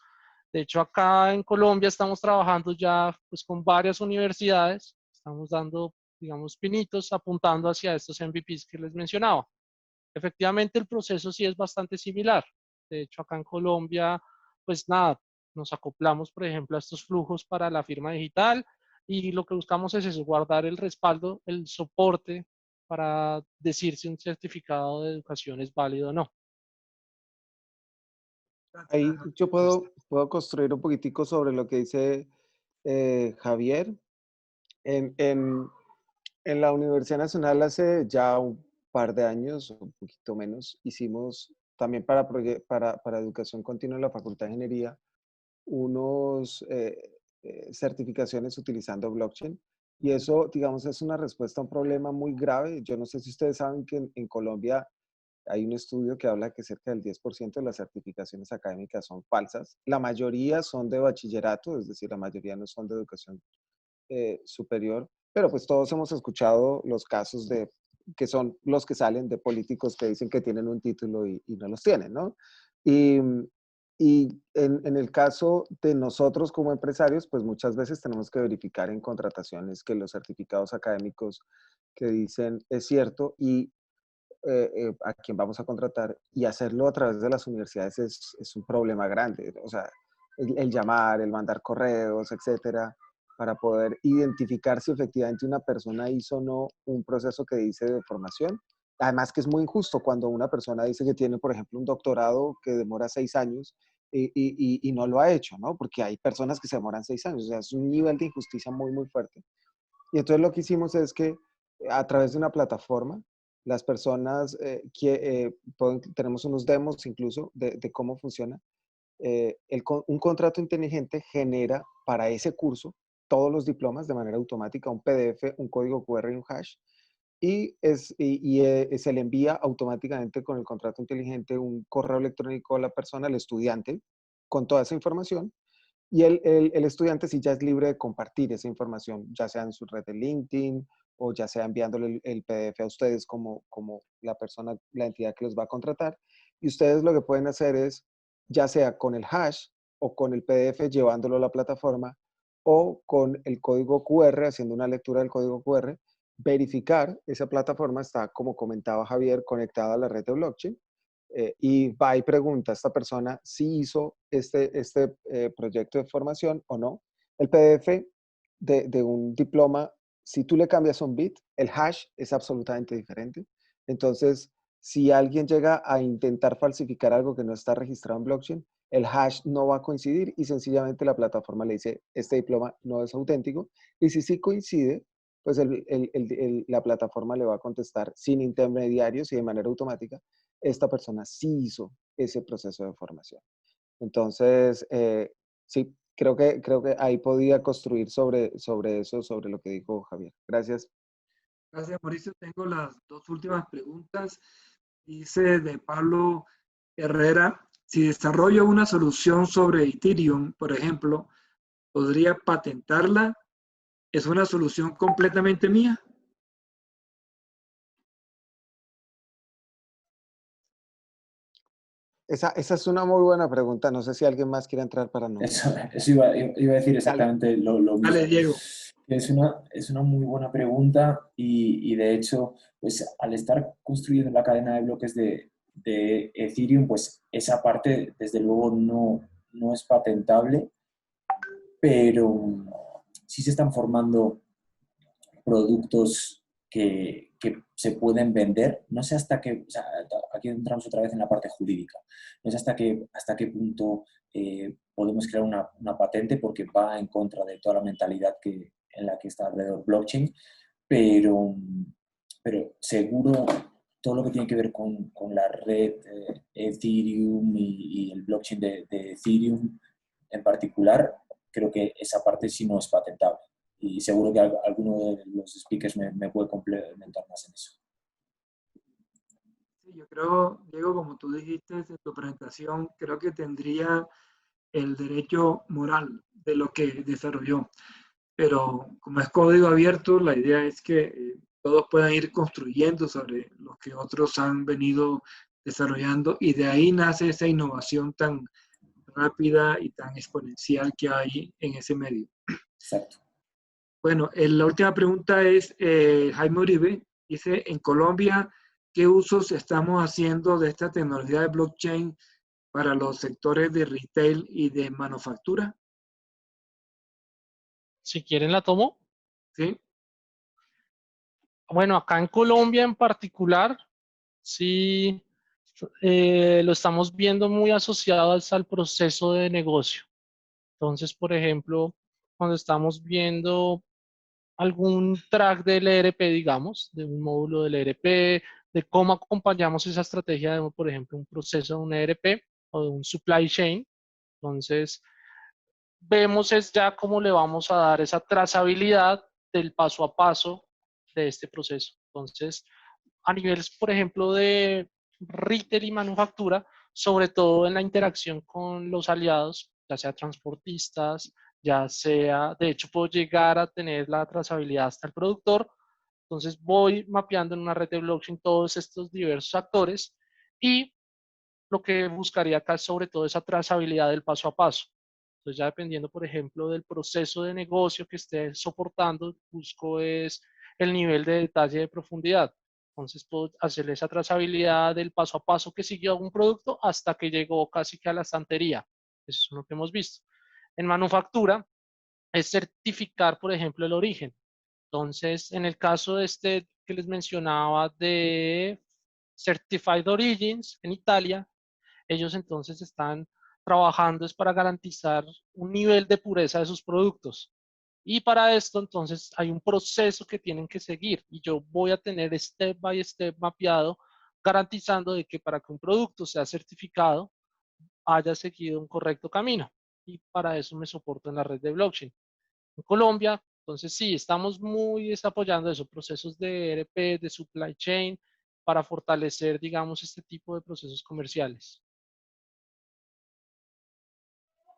De hecho, acá en Colombia estamos trabajando ya pues, con varias universidades. Estamos dando, digamos, pinitos apuntando hacia estos MVPs que les mencionaba. Efectivamente, el proceso sí es bastante similar. De hecho, acá en Colombia, pues nada, nos acoplamos, por ejemplo, a estos flujos para la firma digital y lo que buscamos es eso, guardar el respaldo, el soporte para decir si un certificado de educación es válido o no. Ahí yo puedo construir un poquitico sobre lo que dice Javier. En la Universidad Nacional hace ya un par de años, un poquito menos, hicimos también para educación continua en la Facultad de Ingeniería unos certificaciones utilizando blockchain. Y eso, digamos, es una respuesta a un problema muy grave. Yo no sé si ustedes saben que en Colombia hay un estudio que habla que cerca del 10% de las certificaciones académicas son falsas. La mayoría son de bachillerato, es decir, la mayoría no son de educación superior, pero pues todos hemos escuchado los casos que son los que salen de políticos que dicen que tienen un título y no los tienen, ¿no? Y, y en el caso de nosotros como empresarios, pues muchas veces tenemos que verificar en contrataciones que los certificados académicos que dicen es cierto y a quién vamos a contratar, y hacerlo a través de las universidades es un problema grande. O sea, el llamar, el mandar correos, etcétera, para poder identificar si efectivamente una persona hizo o no un proceso que dice de formación. Además que es muy injusto cuando una persona dice que tiene, por ejemplo, un doctorado que demora 6 años y no lo ha hecho, ¿no? Porque hay personas que se demoran 6 años. O sea, es un nivel de injusticia muy, muy fuerte. Y entonces lo que hicimos es que a través de una plataforma, las personas tenemos unos demos incluso de cómo funciona. Un contrato inteligente genera para ese curso todos los diplomas de manera automática, un PDF, un código QR y un hash. Se le envía automáticamente con el contrato inteligente un correo electrónico a la persona, al estudiante, con toda esa información. Y el estudiante sí ya es libre de compartir esa información, ya sea en su red de LinkedIn o ya sea enviándole el PDF a ustedes como la persona, la entidad que los va a contratar. Y ustedes lo que pueden hacer es, ya sea con el hash o con el PDF llevándolo a la plataforma o con el código QR, haciendo una lectura del código QR, verificar esa plataforma está, como comentaba Javier, conectada a la red de blockchain. Y va y pregunta a esta persona si hizo este proyecto de formación o no. El PDF de un diploma, si tú le cambias un bit, el hash es absolutamente diferente. Entonces, si alguien llega a intentar falsificar algo que no está registrado en blockchain, el hash no va a coincidir y sencillamente la plataforma le dice, este diploma no es auténtico. Y si sí coincide, pues la plataforma le va a contestar sin intermediarios y de manera automática, esta persona sí hizo ese proceso de formación. Entonces, sí, creo que ahí podía construir sobre eso, sobre lo que dijo Javier. Gracias. Gracias, Mauricio. Tengo las 2 últimas preguntas. Dice de Pablo Herrera, si desarrollo una solución sobre Ethereum, por ejemplo, ¿podría patentarla? ¿Es una solución completamente mía? Esa es una muy buena pregunta. No sé si alguien más quiere entrar para no. Eso iba a decir exactamente lo mismo. Dale, Diego. Es una muy buena pregunta y de hecho, pues al estar construyendo la cadena de bloques de Ethereum, pues esa parte desde luego no es patentable, pero sí se están formando productos que se pueden vender. No sé hasta qué, o sea, aquí entramos otra vez en la parte jurídica, no sé hasta qué punto podemos crear una patente porque va en contra de toda la mentalidad en la que está alrededor blockchain, pero, pero seguro todo lo que tiene que ver con la red Ethereum y el blockchain de Ethereum en particular, creo que esa parte sí no es patentable. Y seguro que alguno de los speakers me puede complementar más en eso. Sí, yo creo, Diego, como tú dijiste en tu presentación, creo que tendría el derecho moral de lo que desarrolló. Pero como es código abierto, la idea es que todos puedan ir construyendo sobre lo que otros han venido desarrollando y de ahí nace esa innovación tan rápida y tan exponencial que hay en ese medio. Exacto. Bueno, la última pregunta es, Jaime Uribe dice, en Colombia, ¿qué usos estamos haciendo de esta tecnología de blockchain para los sectores de retail y de manufactura? Si quieren la tomo. ¿Sí? Bueno, acá en Colombia en particular, sí lo estamos viendo muy asociado al proceso de negocio. Entonces, por ejemplo, cuando estamos viendo algún track del ERP, digamos, de un módulo del ERP, de cómo acompañamos esa estrategia de, por ejemplo, un proceso de un ERP o de un supply chain. Entonces, vemos es ya cómo le vamos a dar esa trazabilidad del paso a paso de este proceso. Entonces, a niveles, por ejemplo, de retail y manufactura, sobre todo en la interacción con los aliados, ya sea transportistas, ya sea, de hecho, puedo llegar a tener la trazabilidad hasta el productor. Entonces, voy mapeando en una red de blockchain todos estos diversos actores y lo que buscaría acá es sobre todo esa trazabilidad del paso a paso. Entonces ya dependiendo, por ejemplo, del proceso de negocio que esté soportando, busco es el nivel de detalle de profundidad. Entonces puedo hacerle esa trazabilidad del paso a paso que siguió un producto hasta que llegó casi que a la estantería. Eso es lo que hemos visto. En manufactura es certificar, por ejemplo, el origen. Entonces, en el caso de este que les mencionaba de Certified Origins en Italia, ellos entonces están trabajando es para garantizar un nivel de pureza de sus productos. Y para esto entonces hay un proceso que tienen que seguir y yo voy a tener step by step mapeado garantizando de que para que un producto sea certificado haya seguido un correcto camino. Y para eso me soporto en la red de blockchain. En Colombia, entonces sí, estamos muy apoyando esos procesos de ERP, de supply chain, para fortalecer, digamos, este tipo de procesos comerciales.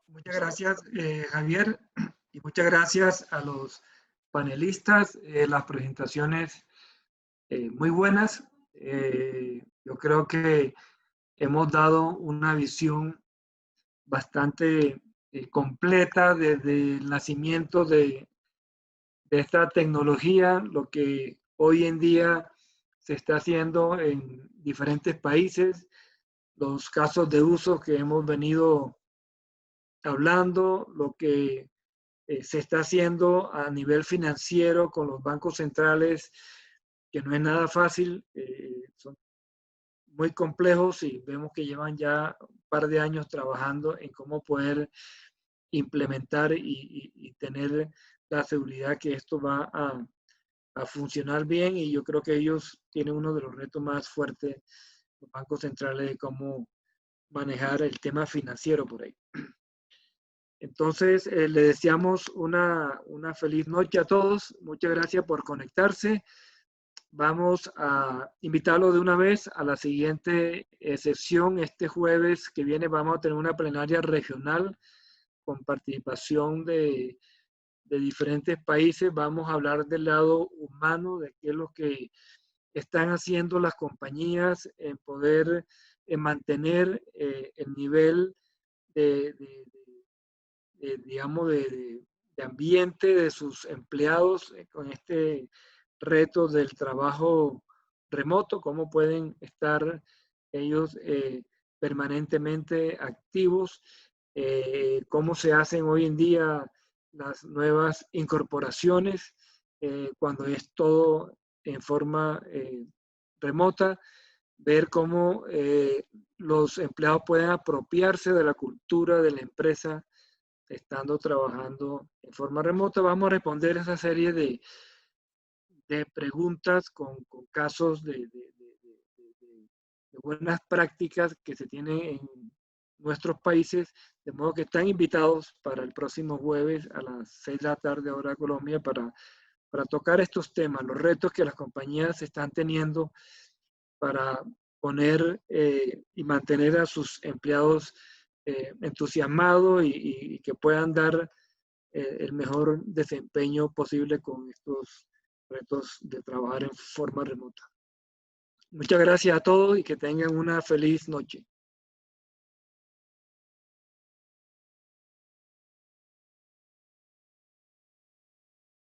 Muchas gracias, Javier, y muchas gracias a los panelistas. Las presentaciones muy buenas. Yo creo que hemos dado una visión bastante completa desde el nacimiento de esta tecnología, lo que hoy en día se está haciendo en diferentes países, los casos de uso que hemos venido hablando, lo que se está haciendo a nivel financiero con los bancos centrales, que no es nada fácil, son muy complejos y vemos que llevan ya un par de años trabajando en cómo poder implementar y tener la seguridad que esto va a funcionar bien, y yo creo que ellos tienen uno de los retos más fuertes, los bancos centrales, de cómo manejar el tema financiero por ahí. Entonces, le deseamos una feliz noche a todos. Muchas gracias por conectarse. Vamos a invitarlo de una vez a la siguiente sesión. Este jueves que viene vamos a tener una plenaria regional con participación de diferentes países. Vamos a hablar del lado humano, de qué es lo que están haciendo las compañías en poder mantener el nivel digamos, ambiente de sus empleados con este reto del trabajo remoto, cómo pueden estar ellos permanentemente activos, cómo se hacen hoy en día las nuevas incorporaciones cuando es todo en forma remota, ver cómo los empleados pueden apropiarse de la cultura de la empresa estando trabajando en forma remota. Vamos a responder esa serie de preguntas con casos de buenas prácticas que se tienen en nuestros países, de modo que están invitados para el próximo jueves a las 6 de la tarde hora de Colombia para tocar estos temas, los retos que las compañías están teniendo para poner y mantener a sus empleados entusiasmados y que puedan dar el mejor desempeño posible con estos retos de trabajar en forma remota. Muchas gracias a todos y que tengan una feliz noche.